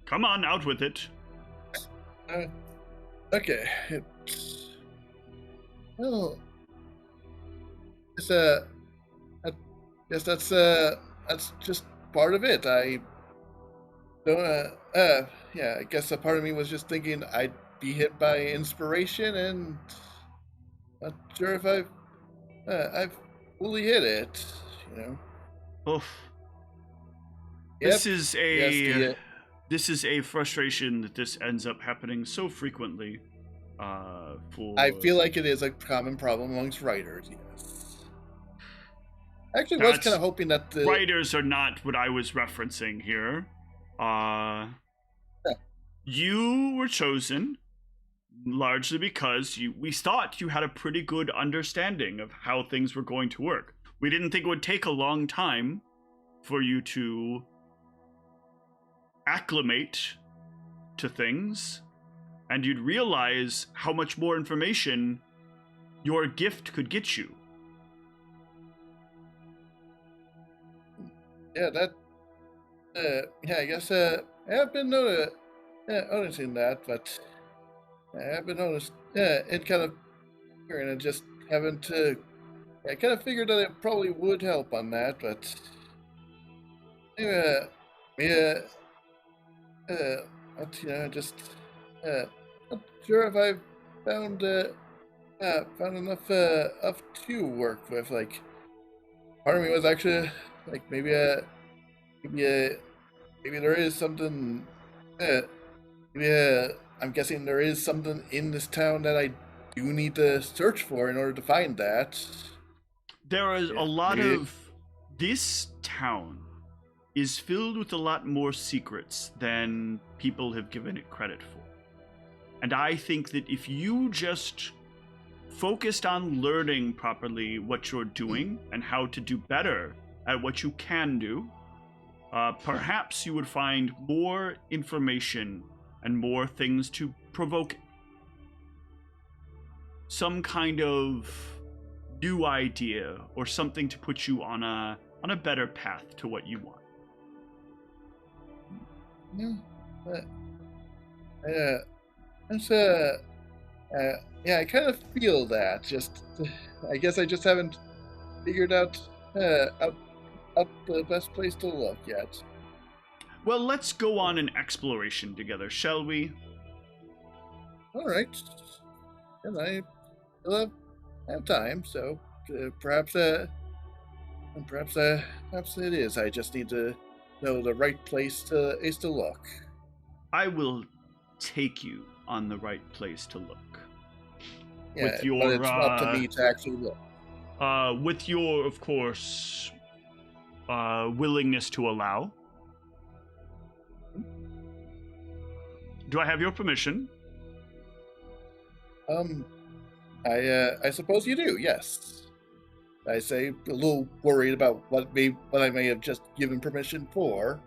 Come on, out with it. Okay. Well, I guess that's just part of it. I don't. Yeah. I guess a part of me was just thinking I'd be hit by inspiration, and not sure if I've fully hit it. Oof. Yep. This is a frustration that this ends up happening so frequently. I feel like it is a common problem amongst writers. Yes. Actually, was kind of hoping that the writers are not what I was referencing here. You were chosen largely because we thought you had a pretty good understanding of how things were going to work. We didn't think it would take a long time for you to acclimate to things, and you'd realize how much more information your gift could get you. Yeah, I guess I have been noticing that, but I have been noticed. It kind of, and I just haven't. I kind of figured that it probably would help on that, but just not sure if I've found enough to work with. Like, part of me was actually like maybe there is something. I'm guessing there is something in this town that I do need to search for in order to find that. There is a lot of... This town is filled with a lot more secrets than people have given it credit for. And I think that if you just focused on learning properly what you're doing and how to do better at what you can do, perhaps you would find more information and more things to provoke some kind of new idea or something to put you on a better path to what you want. Yeah, but Yeah, I kind of feel that. I guess I just haven't figured out the best place to look yet. Well, let's go on an exploration together, shall we? All right, and I still have time, so perhaps it is. I just need to know the right place to look. I will take you on the right place to look. Yeah, With your, but it's up to me to actually look. With your, of course, willingness to allow. Do I have your permission? I suppose you do. Yes. I say a little worried about what I may have just given permission for.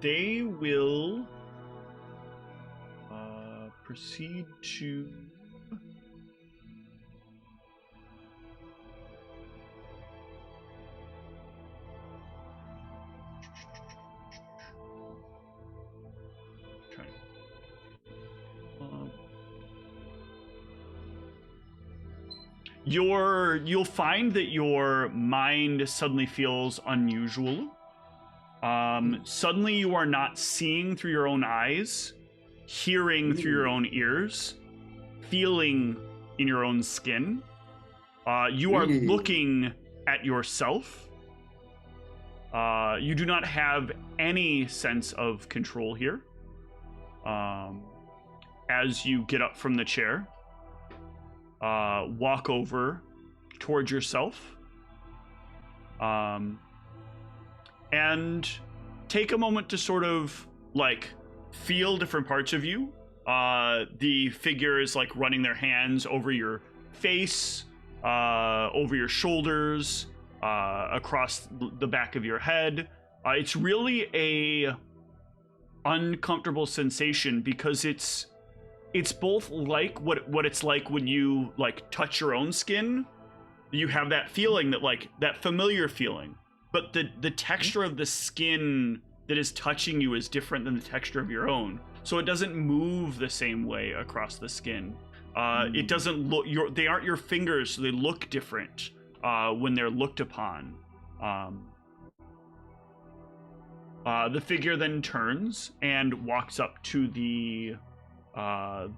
They will proceed to you'll find that your mind suddenly feels unusual. Suddenly you are not seeing through your own eyes, hearing through your own ears, feeling in your own skin. You are looking at yourself. You do not have any sense of control here. As you get up from the chair, walk over towards yourself, and take a moment to sort of like feel different parts of you. The figure is like running their hands over your face, over your shoulders, across the back of your head. It's really a uncomfortable sensation because it's both like what it's like when you like touch your own skin. You have that feeling, that like that familiar feeling, but the texture of the skin that is touching you is different than the texture of your own, so it doesn't move the same way across the skin. It doesn't look, they aren't your fingers, so they look different when they're looked upon. The figure then turns and walks up to the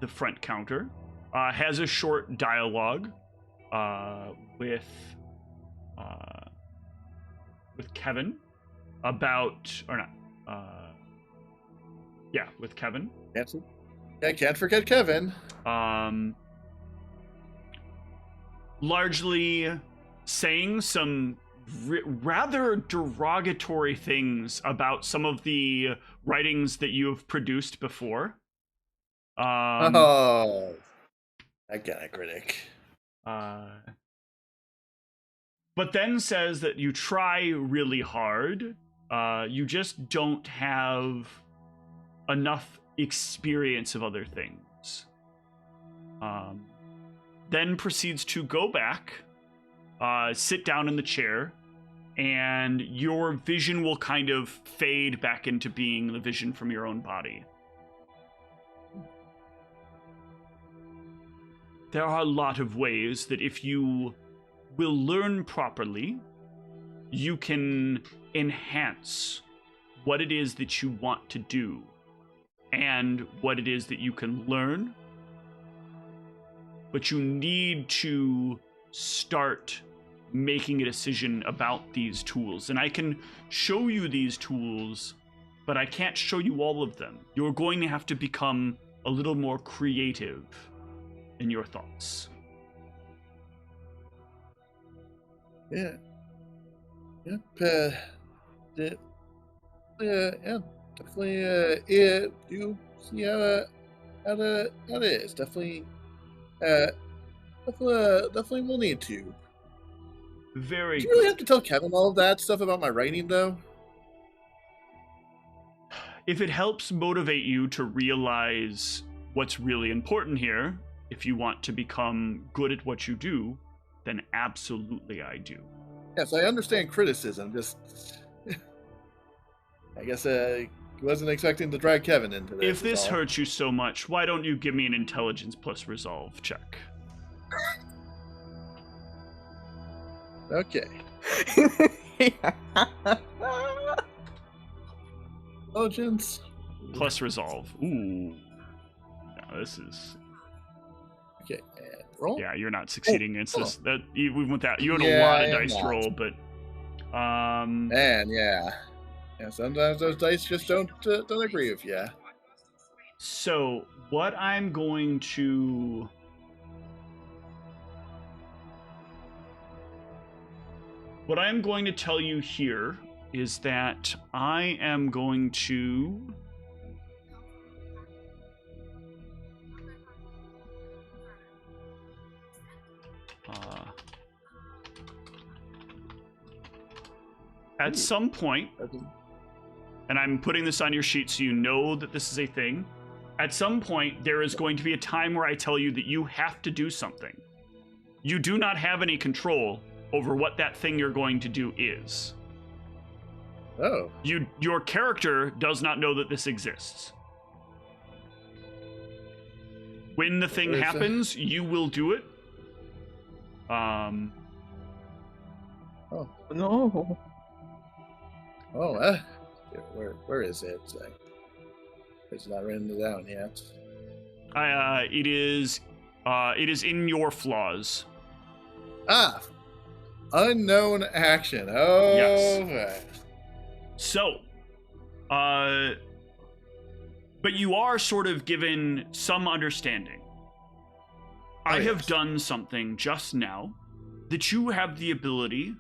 front counter, has a short dialogue with Kevin about, or not, with Kevin. I can't forget Kevin. Largely saying some rather derogatory things about some of the writings that you have produced before. I got a critic. But then says that you try really hard. You just don't have enough experience of other things. Then proceeds to go back, sit down in the chair, and your vision will kind of fade back into being the vision from your own body. There are a lot of ways that if you will learn properly, you can enhance what it is that you want to do and what it is that you can learn. But you need to start making a decision about these tools. And I can show you these tools, but I can't show you all of them. You're going to have to become a little more creative in your thoughts. Yeah. Yep. Yeah. Definitely. You see how it is. Definitely. Definitely will need to. Very Do you really good. have to tell Kevin all of that stuff about my writing, though? If it helps motivate you to realize what's really important here, if you want to become good at what you do, then absolutely I do. Yes, I understand criticism. Just, I guess, wasn't expecting to drag Kevin into this. If this hurts you so much, why don't you give me an intelligence plus resolve check? Okay. Intelligence. Plus resolve. Ooh. No, this is... Okay, and roll. Yeah, you're not succeeding. It's hold this... That, even with that, you had Yeah, a lot of I am dice to not. roll, but... Man, yeah. Yeah, sometimes those dice just don't agree with you. So, what I'm going to... What I'm going to tell you here is that I am going to... at some point, and I'm putting this on your sheet so you know that this is a thing, at some point there is going to be a time where I tell you that you have to do something. You do not have any control over what that thing you're going to do is. Oh. Your character does not know that this exists. When the thing happens, you will do it. Oh. No. Oh, where is it? It's not written down yet. It is in your flaws. Ah, unknown action. Oh, Yes. right. So, but you are sort of given some understanding. I have done something just now that you have the ability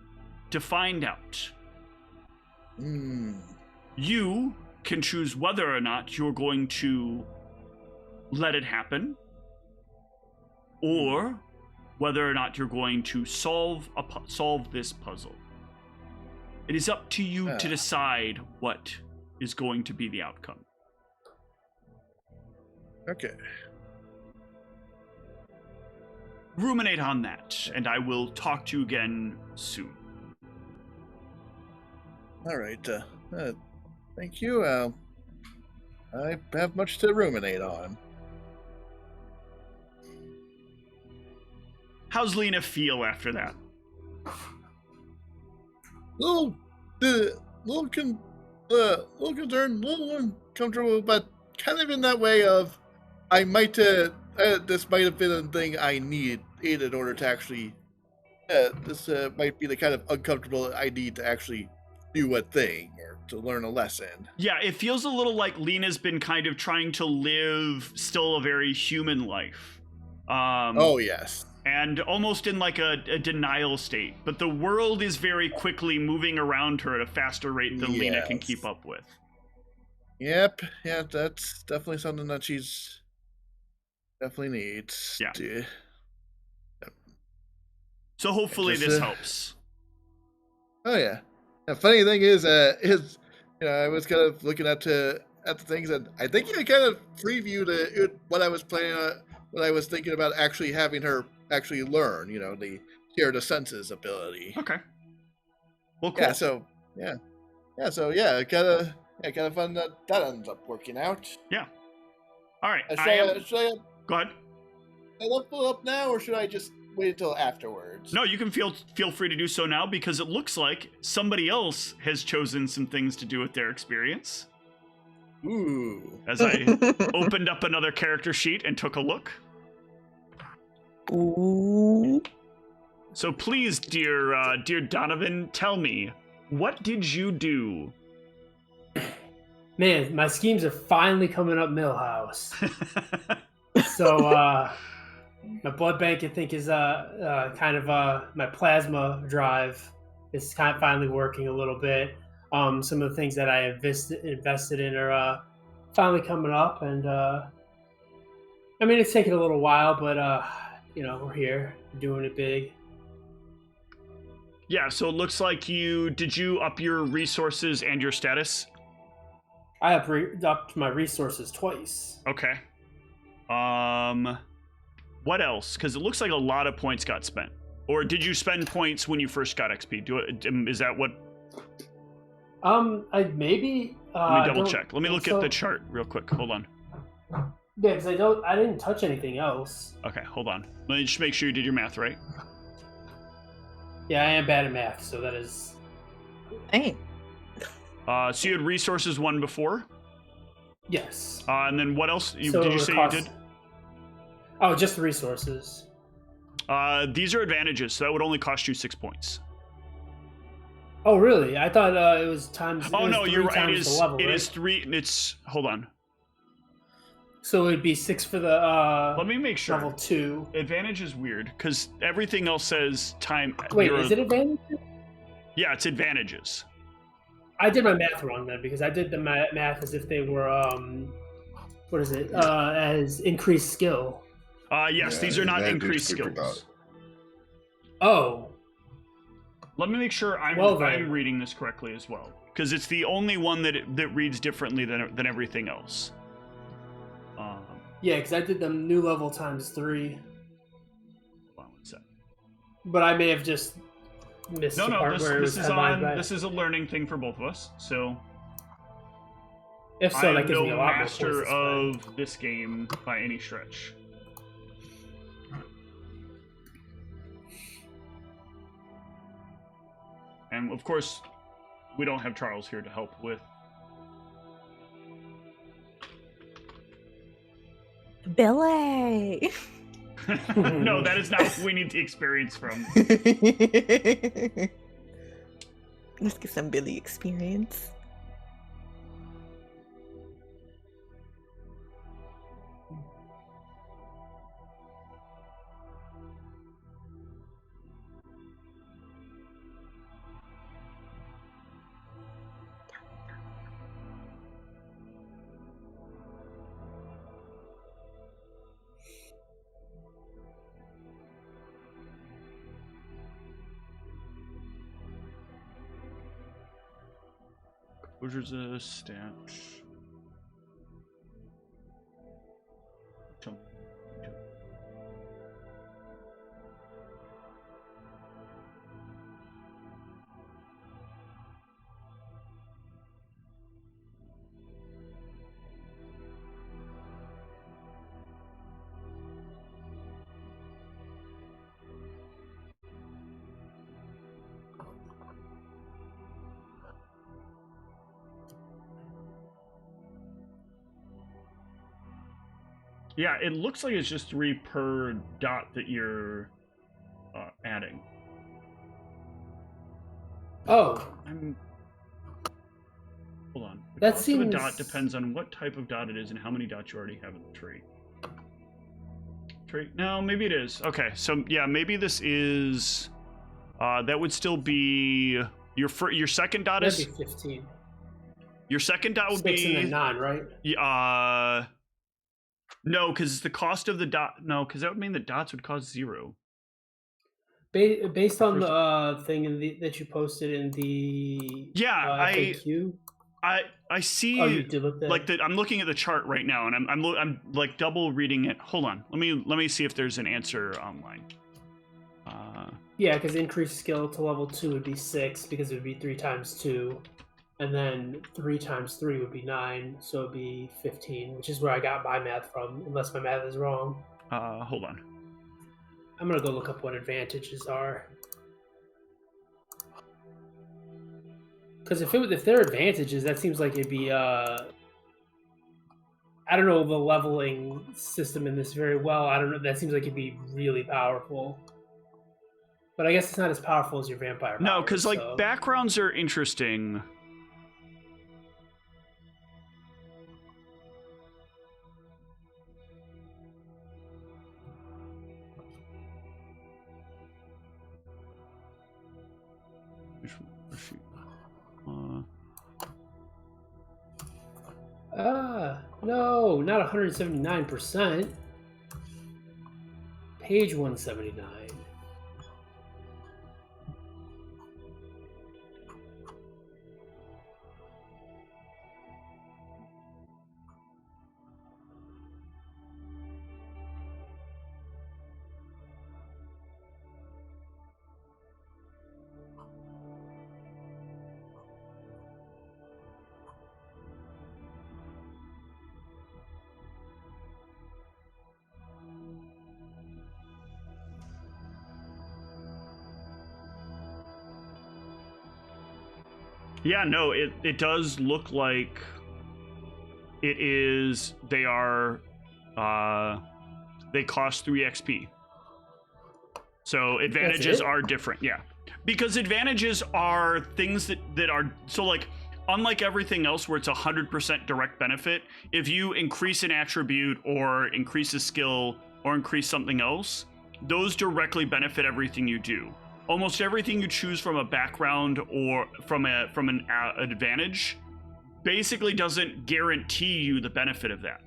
to find out. You can choose whether or not you're going to let it happen, or whether or not you're going to solve this puzzle. It is up to you to decide what is going to be the outcome. Okay. Ruminate on that, and I will talk to you again soon. All right. Thank you. I have much to ruminate on. How's Lena feel after that? Little concerned, little uncomfortable, but kind of in that way of, I might this might have been a thing I needed in order to actually. This might be the kind of uncomfortable I need to actually do a thing or to learn a lesson. Yeah, it feels a little like Lena's been kind of trying to live still a very human life. Oh yes. And almost in like a denial state, but the world is very quickly moving around her at a faster rate than Lena can keep up with. Yep, yeah, that's definitely something that she's definitely needs. Yeah. To, yep. So hopefully this helps. Oh yeah. The funny thing is I was kind of looking at the things, and I think you kind of previewed what I was planning on, what I was thinking about actually having her actually learn, the hear the senses ability. Okay. Well, cool. Yeah, kind of fun that ends up working out. Yeah. All right. Should I Go ahead. level up now, or should I just wait until afterwards? No, you can feel free to do so now, because it looks like somebody else has chosen some things to do with their experience. Ooh. As I opened up another character sheet and took a look. Ooh. So please, dear Donovan, tell me, what did you do? Man, my schemes are finally coming up Millhouse. So, my blood bank, I think, is kind of my plasma drive is kind of finally working a little bit. Some of the things that I invested in are finally coming up, and I mean, it's taken a little while, but we're here, we're doing it big. Yeah, so it looks like did you up your resources and your status? I upped my resources twice. Okay. What else? Because it looks like a lot of points got spent. Or did you spend points when you first got XP? Is that what? I maybe Let me double don't check. Let me think look at the so. chart real quick. Hold on. Yeah, because I didn't touch anything else. Okay, hold on. Let me just make sure you did your math right. Yeah, I am bad at math, so that is. Hey, So you had resources 1 before, Yes. and then what else? So Did you it say costs- you did? Oh, just the resources. These are advantages, so that would only cost you 6 points. Oh, really? I thought it was times. Oh it was no, 3 you're right. times the level, It right? is 3. It's hold on. So it'd be 6 for the Let me make sure. level 2. Advantage is weird because everything else says time. Wait, is it advantage? Yeah, it's advantages. I did my math wrong then because I did the math as if they were what is it? As increased skill. Yes, Yeah, these are not advantage increased paper skills. Oh, Let me make sure I'm Well, then. reading this correctly as well, because it's the only one that reads differently than everything else. yeah, because I did the new level times 3, Hold on one sec. but I may have just missed No, the part where it was this is combined by. this is a learning thing for both of us. So If so, I that am gives no me a lot more master points to spend. of this game by any stretch. And of course, we don't have Charles here to help with. Billy. No, that is not what we need the experience from. Let's get some Billy experience. Exposure's a stat. Yeah, it looks like it's just 3 per dot that you're adding. Oh, Hold on. The That cost of a seems- dot depends on what type of dot it is and how many dots you already have in the tree. No, maybe it is. Okay, so yeah, maybe this is. That would still be your second dot that'd is. be 15. Your second dot would 6 and be. then 9, right? No, because the cost of the dot. No, because that would mean the dots would cost 0. Based on the thing that you posted in the Yeah, FAQ. I see. Oh, you did look that. Like I'm looking at the chart right now, and I'm like double reading it. Hold on, let me see if there's an answer online. Yeah, because increased skill to level 2 would be 6 because it would be 3 times 2, and then 3 times 3 would be 9, so it'd be 15, which is where I got my math from, unless my math is wrong. Hold on. I'm gonna go look up what advantages are. Because if they're advantages, that seems like it'd be I don't know the leveling system in this very well. I don't know. That seems like it'd be really powerful. But I guess it's not as powerful as your vampire. No, powers, because like so. backgrounds are interesting. No, not 179%. Page 179. Yeah, no, it does look like it is. They are. They cost 3 XP. So advantages are different, yeah. Because advantages are things that are so like. Unlike everything else where it's 100% direct benefit, if you increase an attribute or increase a skill or increase something else, those directly benefit everything you do. Almost everything you choose from a background or from an advantage basically doesn't guarantee you the benefit of that.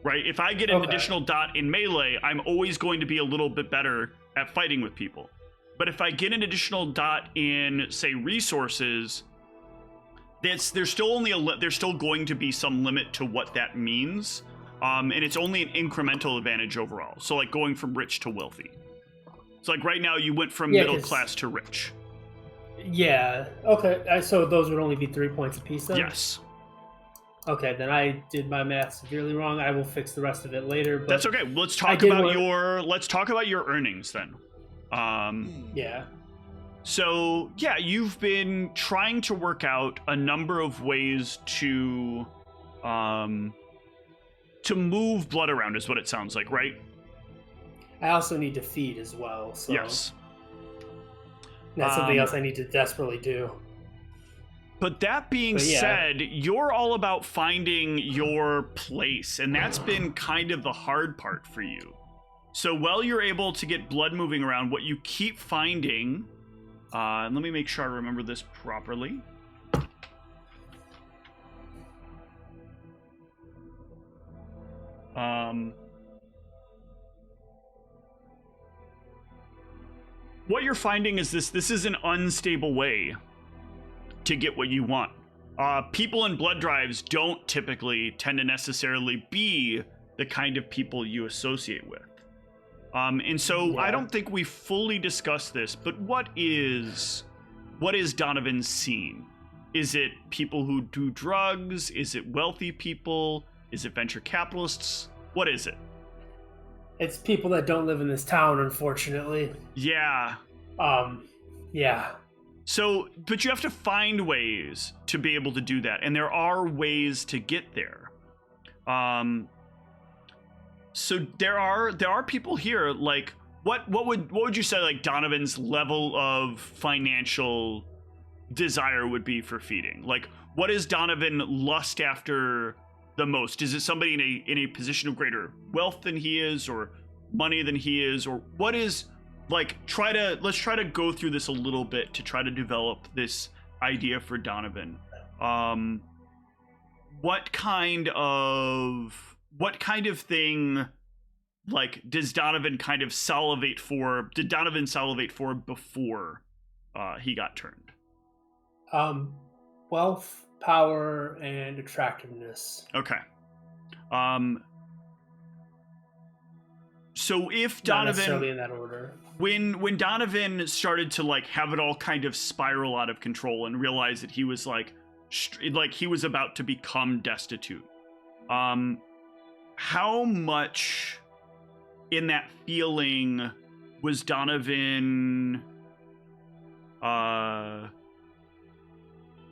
Right? If I get an additional dot in melee, I'm always going to be a little bit better at fighting with people. But if I get an additional dot in, say, resources, there's still going to be some limit to what that means, and it's only an incremental advantage overall. So like going from rich to wealthy. So like right now you went from middle class to rich. Yeah. Okay. So those would only be 3 points apiece then? Yes. Okay, then I did my math severely wrong. I will fix the rest of it later. But that's okay. Let's talk about your earnings then. Yeah. So, yeah, you've been trying to work out a number of ways to move blood around is what it sounds like, right? I also need to feed as well, so yes. That's something else I need to desperately do. But that being said, you're all about finding your place, and that's been kind of the hard part for you. So while you're able to get blood moving around, what you keep finding... let me make sure I remember this properly. What you're finding is this is an unstable way to get what you want. People in blood drives don't typically tend to necessarily be the kind of people you associate with. And so I don't think we fully discussed this, but what is Donovan's scene? Is it people who do drugs? Is it wealthy people? Is it venture capitalists? What is it? It's people that don't live in this town, unfortunately. Yeah. Yeah. So, but you have to find ways to be able to do that, and there are ways to get there. So there are people here, like, what would you say, like, Donovan's level of financial desire would be for feeding? Like, what does Donovan lust after the most? Is it somebody in a position of greater wealth than he is, or money than he is, or what is, like, let's try to go through this a little bit to try to develop this idea for Donovan. What kind of thing, like, does Donovan kind of salivate for? Did Donovan salivate for before he got turned? Wealth, power, and attractiveness. Okay. So if Not Donovan, necessarily in that order. When Donovan started to, like, have it all kind of spiral out of control and realize that he was like he was about to become destitute, how much in that feeling was Donovan,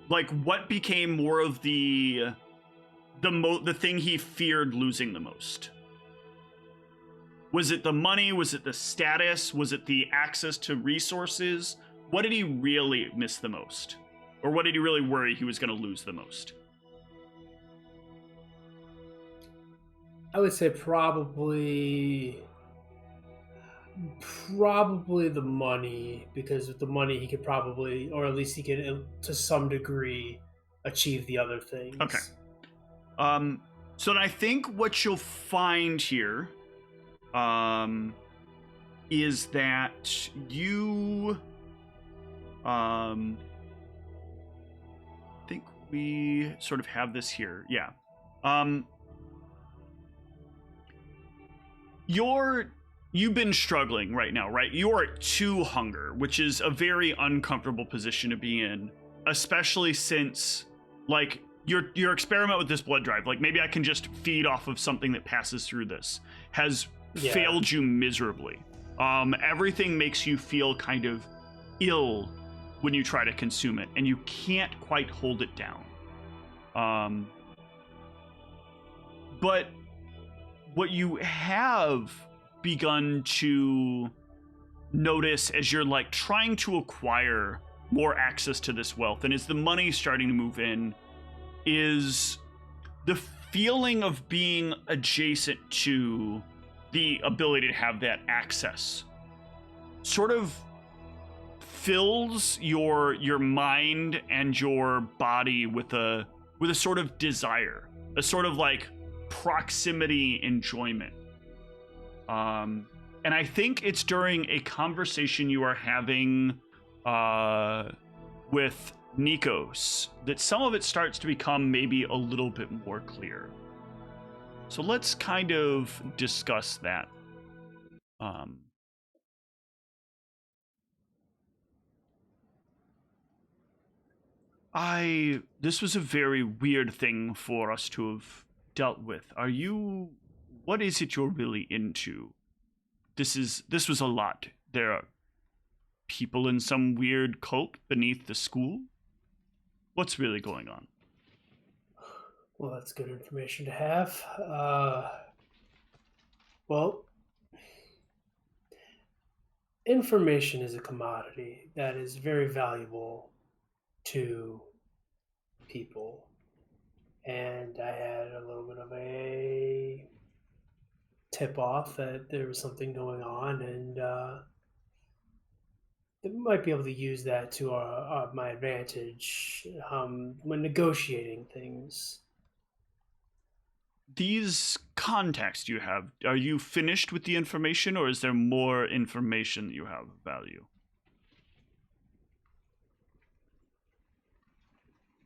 like, what became more of the thing he feared losing the most? Was it the money? Was it the status? Was it the access to resources? What did he really miss the most? Or what did he really worry he was going to lose the most? I would say probably the money, because with the money he could probably, or at least he could to some degree, achieve the other things. Okay. So I think what you'll find here is that you I think we sort of have this here. Yeah. You've been struggling right now, right? You're at 2 hunger, which is a very uncomfortable position to be in, especially since, like, your experiment with this blood drive, like, maybe I can just feed off of something that passes through this, has failed you miserably. Everything makes you feel kind of ill when you try to consume it, and you can't quite hold it down. But what you have begun to notice as you're like trying to acquire more access to this wealth, and as the money's starting to move in, is the feeling of being adjacent to the ability to have that access sort of fills your mind and your body with a sort of desire, a sort of like proximity enjoyment. And I think it's during a conversation you are having with Nikos that some of it starts to become maybe a little bit more clear. So let's kind of discuss that. This was a very weird thing for us to have dealt with. What is it you're really into? This was a lot. There are people in some weird cult beneath the school. What's really going on? Well, that's good information to have. Well, information is a commodity that is very valuable to people. And I had a little bit of a tip-off that there was something going on, and we might be able to use that to my advantage when negotiating things. These contacts you have, are you finished with the information, or is there more information that you have of value?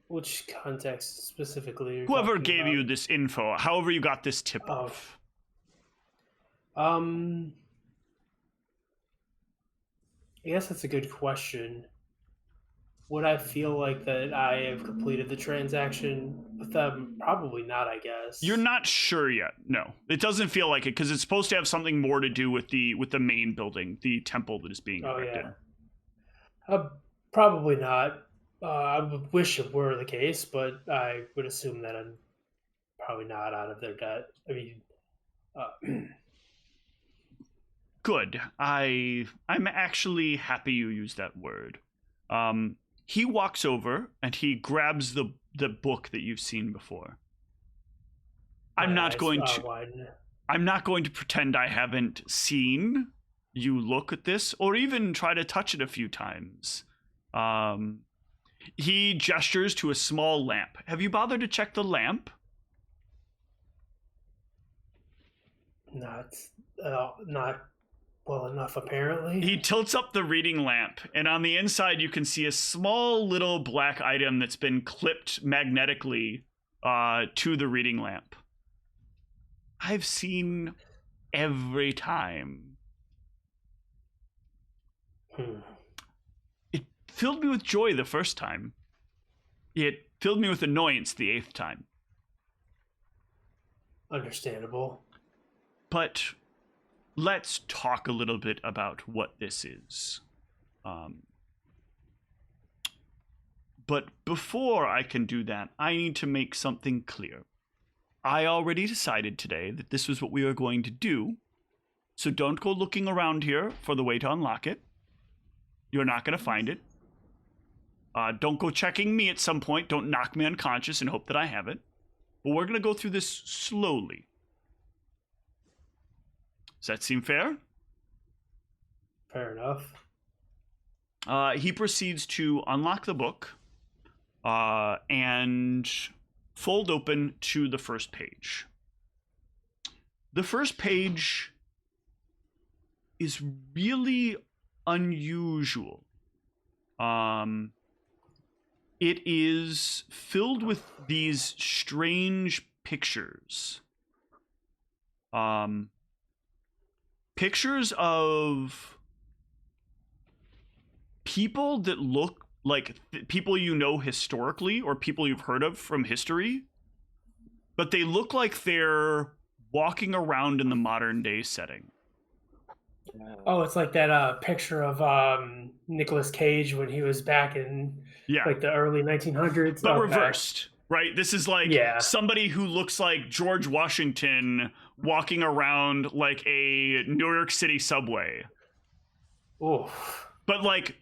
Which context specifically? Whoever gave you this info, however you got this tip off. I guess that's a good question. Would I feel like that I have completed the transaction with them? Probably not, I guess. You're not sure yet. No, it doesn't feel like it, because it's supposed to have something more to do with the main building, the temple that is being erected. Yeah. Probably not. I would wish it were the case, but I would assume that I'm probably not out of their debt. I mean, good. I'm actually happy you used that word. He walks over and he grabs the book that you've seen before. I'm not going to pretend I haven't seen you look at this or even try to touch it a few times. He gestures to a small lamp. Have you bothered to check the lamp? Not well enough, apparently. He tilts up the reading lamp, and on the inside you can see a small little black item that's been clipped magnetically to the reading lamp. I've seen every time. It filled me with joy the first time. It filled me with annoyance the 8th time. Understandable. But let's talk a little bit about what this is. But before I can do that, I need to make something clear. I already decided today that this was what we were going to do, so don't go looking around here for the way to unlock it. You're not going to find it. Don't go checking me at some point. Don't knock me unconscious and hope that I have it. But we're going to go through this slowly. Does that seem fair? Fair enough. He proceeds to unlock the book and fold open to the first page. The first page is really unusual. It is filled with these strange pictures. Pictures of people that look like people you know historically or people you've heard of from history, but they look like they're walking around in the modern day setting. Oh, it's like that picture of Nicolas Cage when he was back in Yeah. like the early 1900s. But Okay. reversed, right? This is like Yeah. somebody who looks like George Washington walking around like a New York City subway. Oof. But like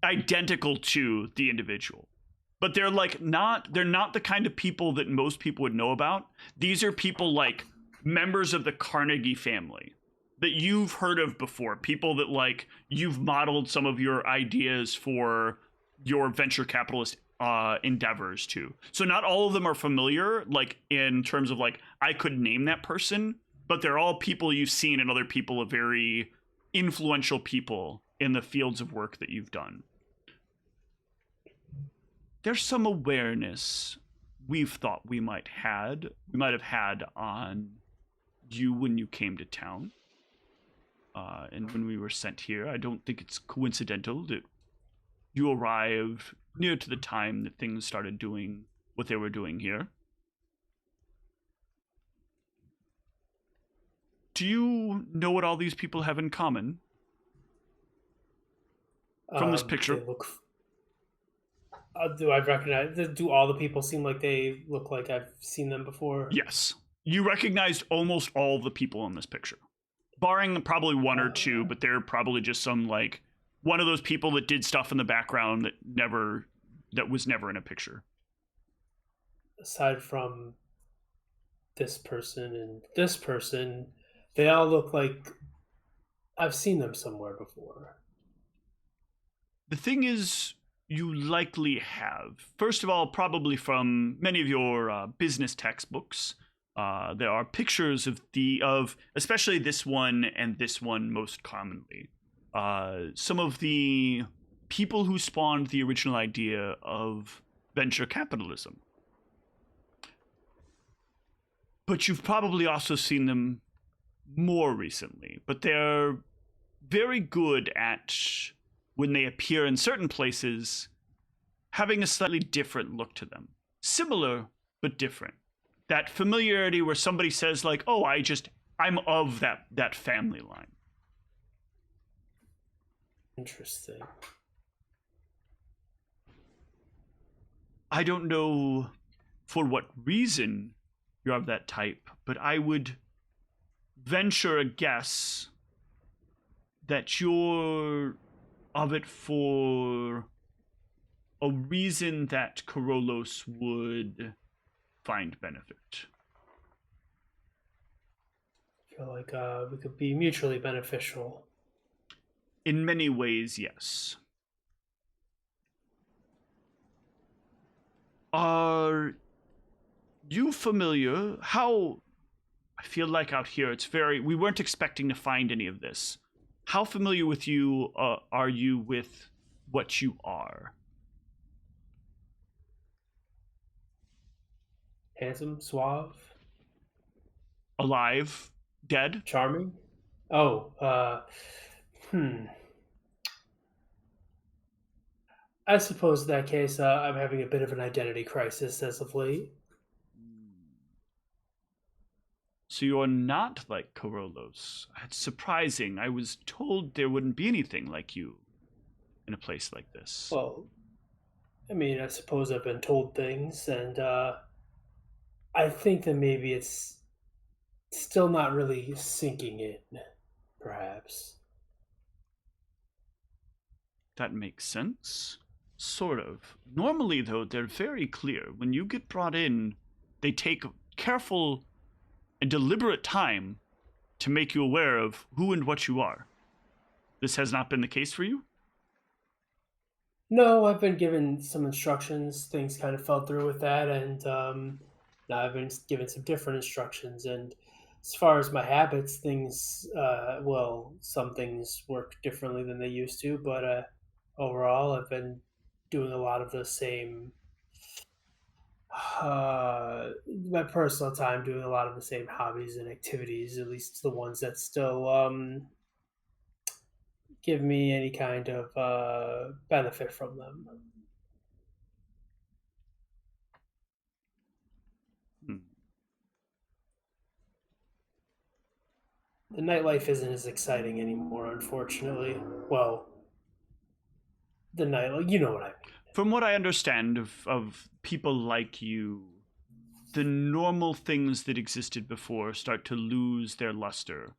identical to the individual. But they're not the kind of people that most people would know about. These are people like members of the Carnegie family that you've heard of before, people that like you've modeled some of your ideas for your venture capitalist endeavors to. So not all of them are familiar, like in terms of like I could name that person, but they're all people you've seen and other people, are very influential people in the fields of work that you've done. There's some awareness we've thought we might have had on you when you came to town. And when we were sent here, I don't think it's coincidental that you arrived near to the time that things started doing what they were doing here. Do you know what all these people have in common from this picture? They look. Do I recognize? Do all the people seem like they look like I've seen them before? Yes. You recognized almost all the people in this picture, barring probably one or two, but they're probably just some like one of those people that did stuff in the background that was never in a picture. Aside from this person and this person, they all look like I've seen them somewhere before. The thing is, you likely have. First of all, probably from many of your business textbooks. There are pictures of especially this one and this one most commonly. Some of the people who spawned the original idea of venture capitalism. But you've probably also seen them more recently. But they're very good at, when they appear in certain places, having a slightly different look to them. Similar, but different. That familiarity where somebody says like, oh, I'm of that family line. Interesting. I don't know for what reason you're of that type, but I would venture a guess that you're of it for a reason that Korolos would find benefit. I feel like we could be mutually beneficial. In many ways, yes. Are you familiar? How I feel like out here, we weren't expecting to find any of this. How familiar with you are you with what you are? Handsome, suave, Alive? Dead? charming. Oh, I suppose in that case, I'm having a bit of an identity crisis as of late. So you're not like Korolos. It's surprising. I was told there wouldn't be anything like you in a place like this. Well, I mean, I suppose I've been told things, and I think that maybe it's still not really sinking in, perhaps. That makes sense. Sort of. Normally, though, they're very clear. When you get brought in, they take careful and deliberate time to make you aware of who and what you are. This has not been the case for you? No, I've been given some instructions. Things kind of fell through with that, and now I've been given some different instructions. And as far as my habits, things, some things work differently than they used to, but overall, I've been doing a lot of the same. My personal time doing a lot of the same hobbies and activities, at least the ones that still give me any kind of benefit from them. The nightlife isn't as exciting anymore, unfortunately. Well, the nightlife, you know what I mean. From what I understand of people like you, the normal things that existed before start to lose their luster.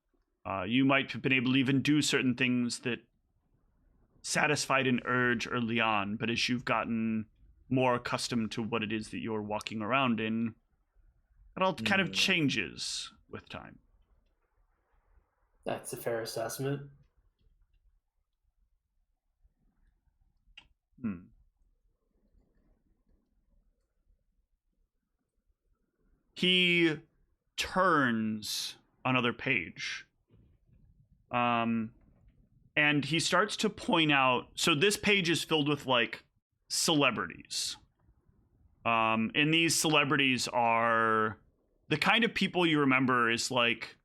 You might have been able to even do certain things that satisfied an urge early on, but as you've gotten more accustomed to what it is that you're walking around in, it all kind of changes with time. That's a fair assessment. He turns another page. And he starts to point out, so this page is filled with like celebrities. And these celebrities are the kind of people you remember is like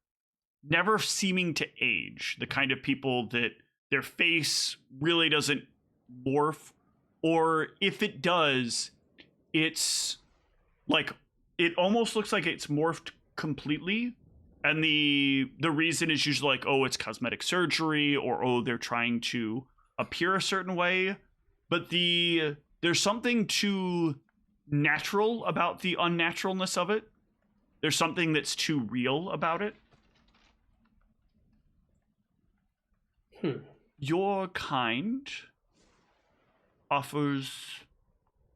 never seeming to age, the kind of people that their face really doesn't morph, or if it does, it's like it almost looks like it's morphed completely. And the reason is usually like, oh, it's cosmetic surgery, or oh, they're trying to appear a certain way. But there's something too natural about the unnaturalness of it. There's something that's too real about it. Your kind offers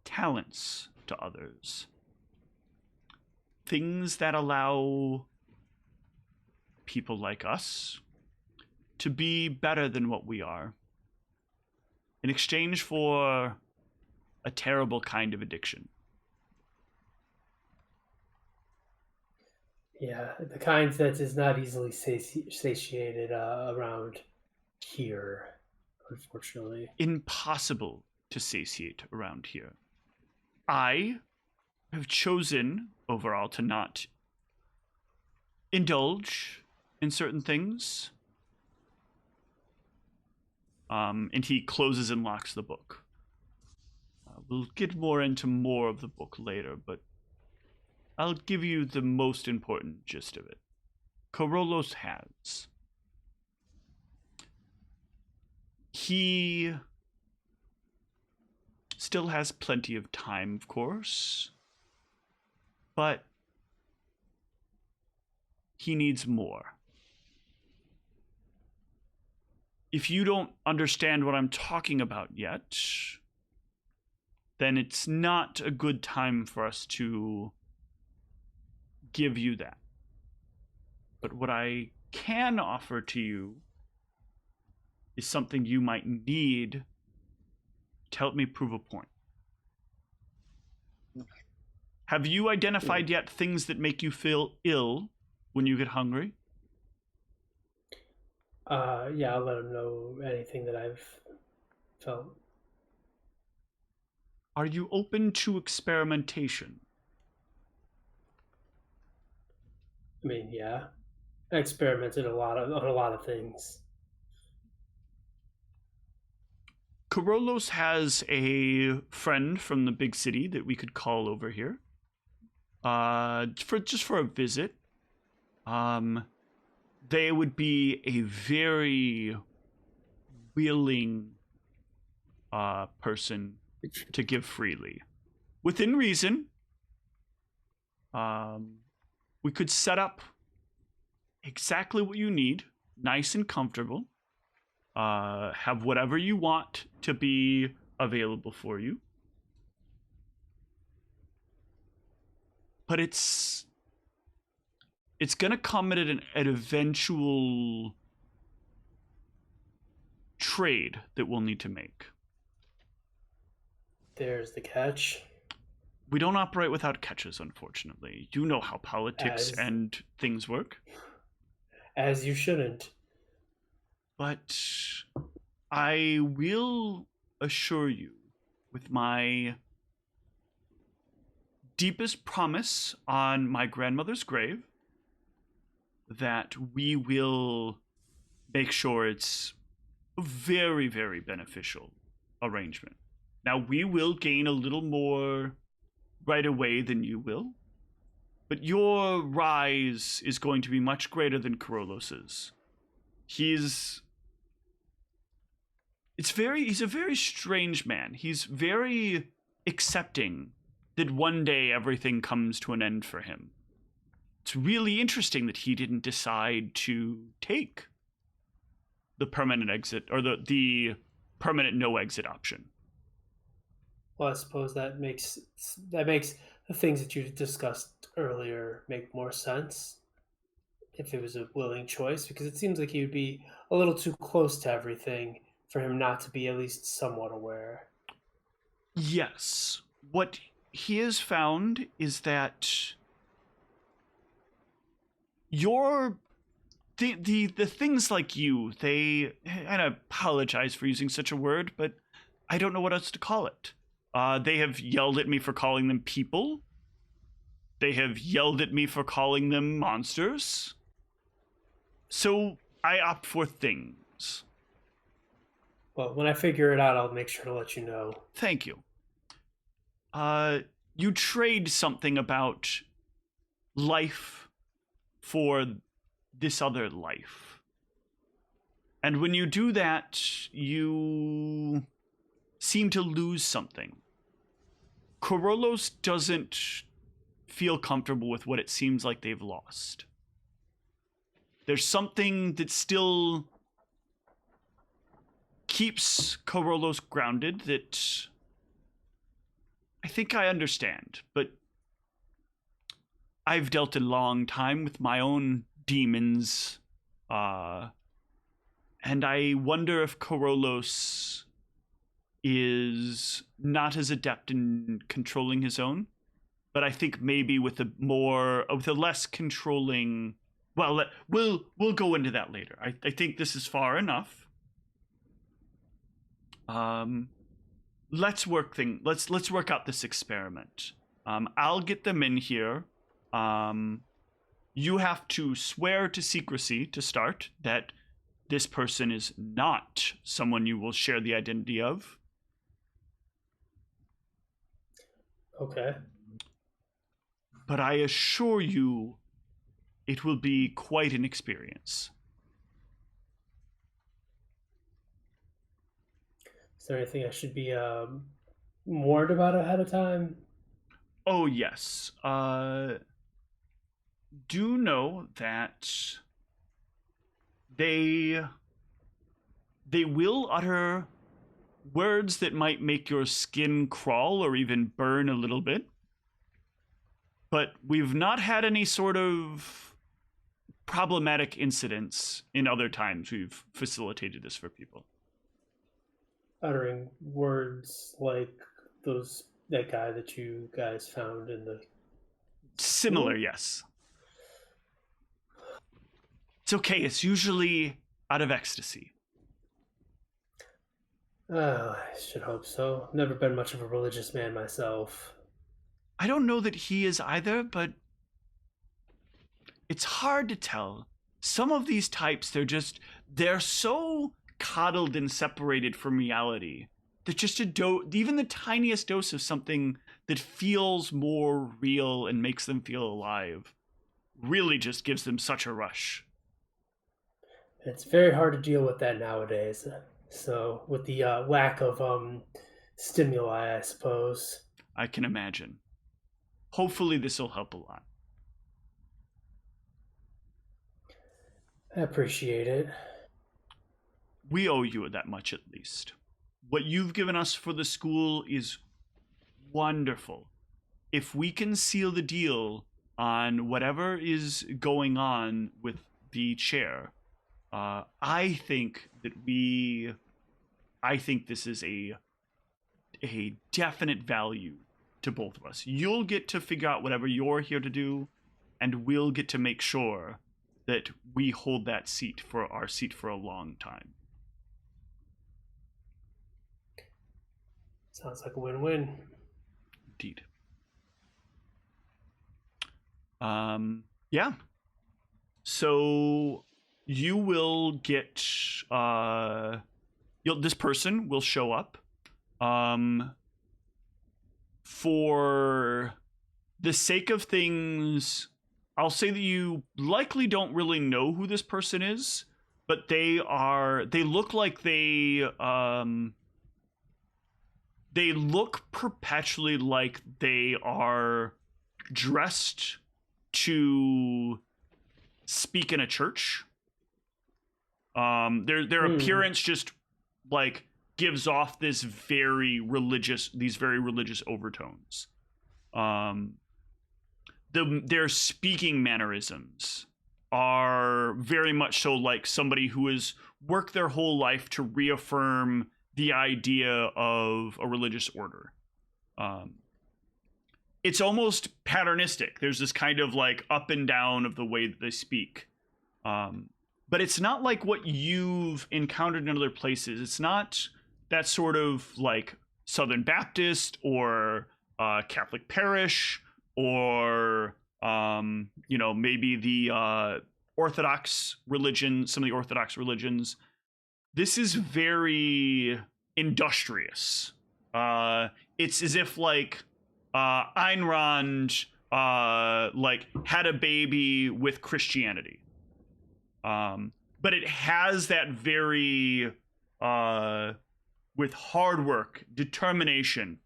talents to others. Things that allow people like us to be better than what we are in exchange for a terrible kind of addiction. Yeah, the kind that is not easily satiated around here, unfortunately. Impossible to satiate around here. I have chosen overall to not indulge in certain things. And he closes and locks the book. We'll get more into more of the book later, but I'll give you the most important gist of it. Corolos has. He still has plenty of time, of course, but he needs more. If you don't understand what I'm talking about yet, then it's not a good time for us to give you that. But what I can offer to you is something you might need to help me prove a point. Have you identified yet things that make you feel ill when you get hungry? Yeah, I'll let him know anything that I've felt. Are you open to experimentation? I mean, yeah, I experimented on a lot of things. Corolos has a friend from the big city that we could call over here. For a visit. They would be a very willing person to give freely. Within reason, we could set up exactly what you need, nice and comfortable. Have whatever you want to be available for you. But it's going to come at an eventual trade that we'll need to make. There's the catch. We don't operate without catches, unfortunately. You know how politics and things work. As you shouldn't. But I will assure you, with my deepest promise on my grandmother's grave, that we will make sure it's a very, very beneficial arrangement. Now, we will gain a little more right away than you will, but your rise is going to be much greater than Corolos's. He's a very strange man. He's very accepting that one day everything comes to an end for him. It's really interesting that he didn't decide to take the permanent exit or the permanent no exit option. Well, I suppose that makes the things that you discussed earlier make more sense if it was a willing choice, because it seems like he would be a little too close to everything for him not to be at least somewhat aware. Yes. What he has found is that the things like you, they, and I apologize for using such a word, but I don't know what else to call it. They have yelled at me for calling them people. They have yelled at me for calling them monsters. So I opt for things. Well, when I figure it out, I'll make sure to let you know. Thank you. You trade something about life for this other life. And when you do that, you seem to lose something. Corolos doesn't feel comfortable with what it seems like they've lost. There's something that still keeps Corolos grounded that I think I understand, but I've dealt a long time with my own demons, and I wonder if Corolos is not as adept in controlling his own, but I think maybe with a less controlling. Well, we'll go into that later. I think this is far enough. Let's work out this experiment. I'll get them in here. You have to swear to secrecy to start that this person is not someone you will share the identity of. Okay. But I assure you, it will be quite an experience. Is there anything I should be warned about ahead of time? Oh, yes. Do know that they will utter words that might make your skin crawl or even burn a little bit. But we've not had any sort of problematic incidents in other times we've facilitated this for people. Uttering words like that guy that you guys found in the... Similar, yes. It's okay, it's usually out of ecstasy. Oh, I should hope so. Never been much of a religious man myself. I don't know that he is either, but it's hard to tell. Some of these types, they're so coddled and separated from reality that just even the tiniest dose of something that feels more real and makes them feel alive really just gives them such a rush. It's very hard to deal with that nowadays. So with the lack of stimuli, I suppose. I can imagine. Hopefully this will help a lot. I appreciate it. We owe you that much at least. What you've given us for the school is wonderful. If we can seal the deal on whatever is going on with the chair, I think this is a definite value to both of us. You'll get to figure out whatever you're here to do, and we'll get to make sure that we hold that seat for a long time. Sounds like a win-win. Indeed. Yeah. So you will get this person will show up for the sake of things, I'll say that you likely don't really know who this person is, but they look like they look perpetually like they are dressed to speak in a church. Their appearance just like gives off these very religious overtones. Their speaking mannerisms are very much so like somebody who has worked their whole life to reaffirm the idea of a religious order. It's almost patternistic. There's this kind of like up and down of the way that they speak. But it's not like what you've encountered in other places. It's not that sort of like Southern Baptist or Catholic parish or maybe the Orthodox religion, some of the Orthodox religions. This is very industrious. It's as if like Ayn Rand like had a baby with Christianity. But it has that very with hard work, determination,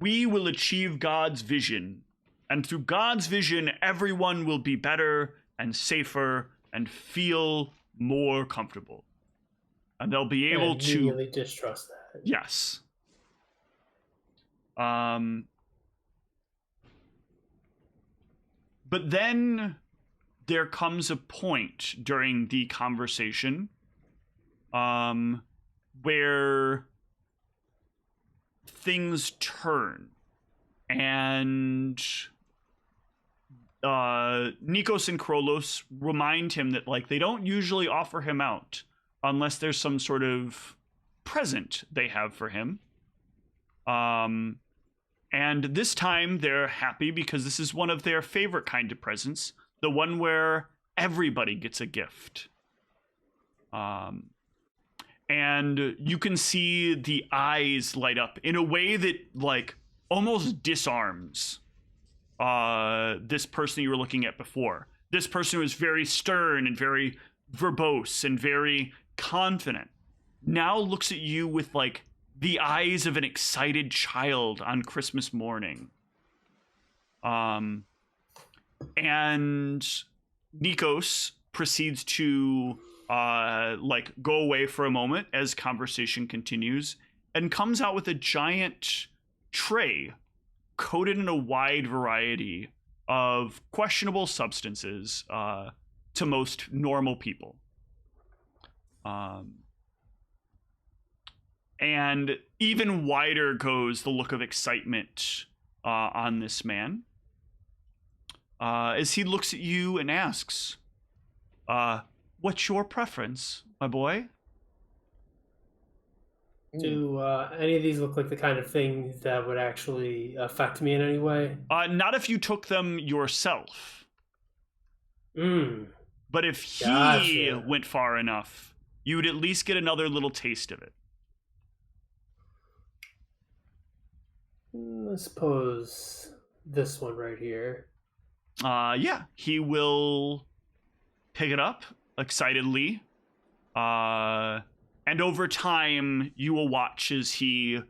we will achieve God's vision, and through God's vision everyone will be better and safer and feel more comfortable, and they'll be able to immediately distrust that. Yes. But then there comes a point during the conversation where things turn, and Nikos and Krolos remind him that like they don't usually offer him out unless there's some sort of present they have for him. And this time they're happy because this is one of their favorite kind of presents, the one where everybody gets a gift. And you can see the eyes light up in a way that like almost disarms this person you were looking at before. This person who was very stern and very verbose and very confident now looks at you with like the eyes of an excited child on Christmas morning. And Nikos proceeds to like go away for a moment as conversation continues, and comes out with a giant tray coated in a wide variety of questionable substances to most normal people. And even wider goes the look of excitement on this man as he looks at you and asks, what's your preference, my boy? Do any of these look like the kind of things that would actually affect me in any way? Not if you took them yourself. But if he went far enough, you would at least get another little taste of it. I suppose this one right here. Yeah, he will pick it up excitedly. And over time, you will watch as he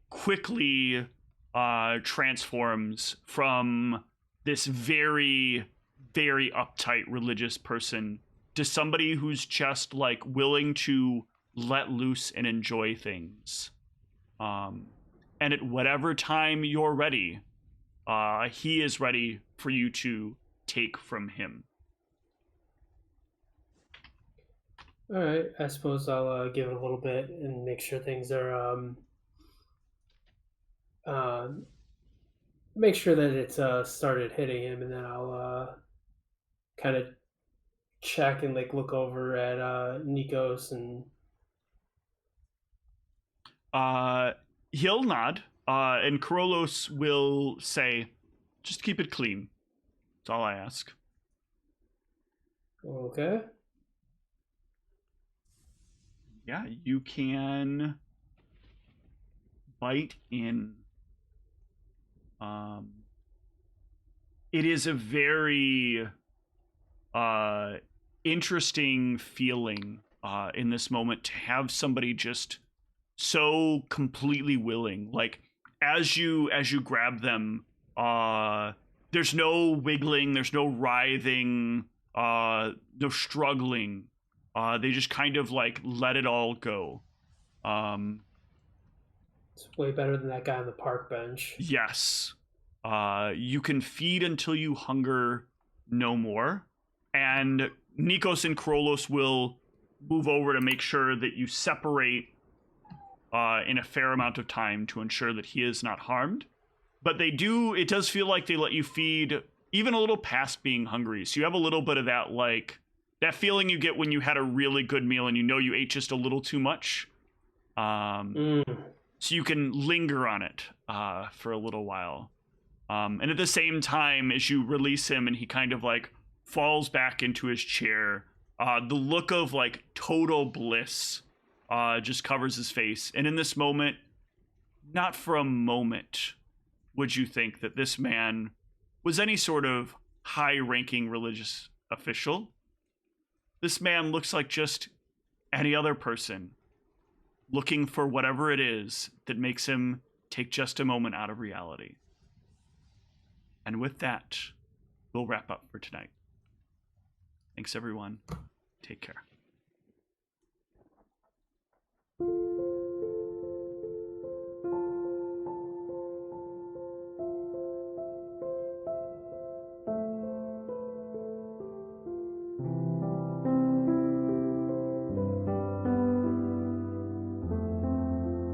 quickly transforms from this very, very uptight religious person to somebody who's just like willing to let loose and enjoy things. And at whatever time you're ready, he is ready for you to take from him. All right, I suppose I'll give it a little bit and make sure things are make sure that it's started hitting him, and then I'll kind of check and like look over at Nikos, and he'll nod, and Krolos will say, just keep it clean. That's all I ask. Okay. Yeah, you can bite in. it is a very interesting feeling in this moment to have somebody just so completely willing. Like as you grab them, there's no wiggling, there's no writhing, no struggling. They just kind of like let it all go. It's way better than that guy on the park bench. Yes. You can feed until you hunger no more. And Nikos and Krolos will move over to make sure that you separate in a fair amount of time to ensure that he is not harmed. But it does feel like they let you feed even a little past being hungry. So you have a little bit of that, like, that feeling you get when you had a really good meal and you know you ate just a little too much. So you can linger on it for a little while. And at the same time, as you release him and he kind of like falls back into his chair, the look of like total bliss just covers his face. And in this moment, not for a moment would you think that this man was any sort of high-ranking religious official. This man looks like just any other person looking for whatever it is that makes him take just a moment out of reality. And with that, we'll wrap up for tonight. Thanks, everyone. Take care.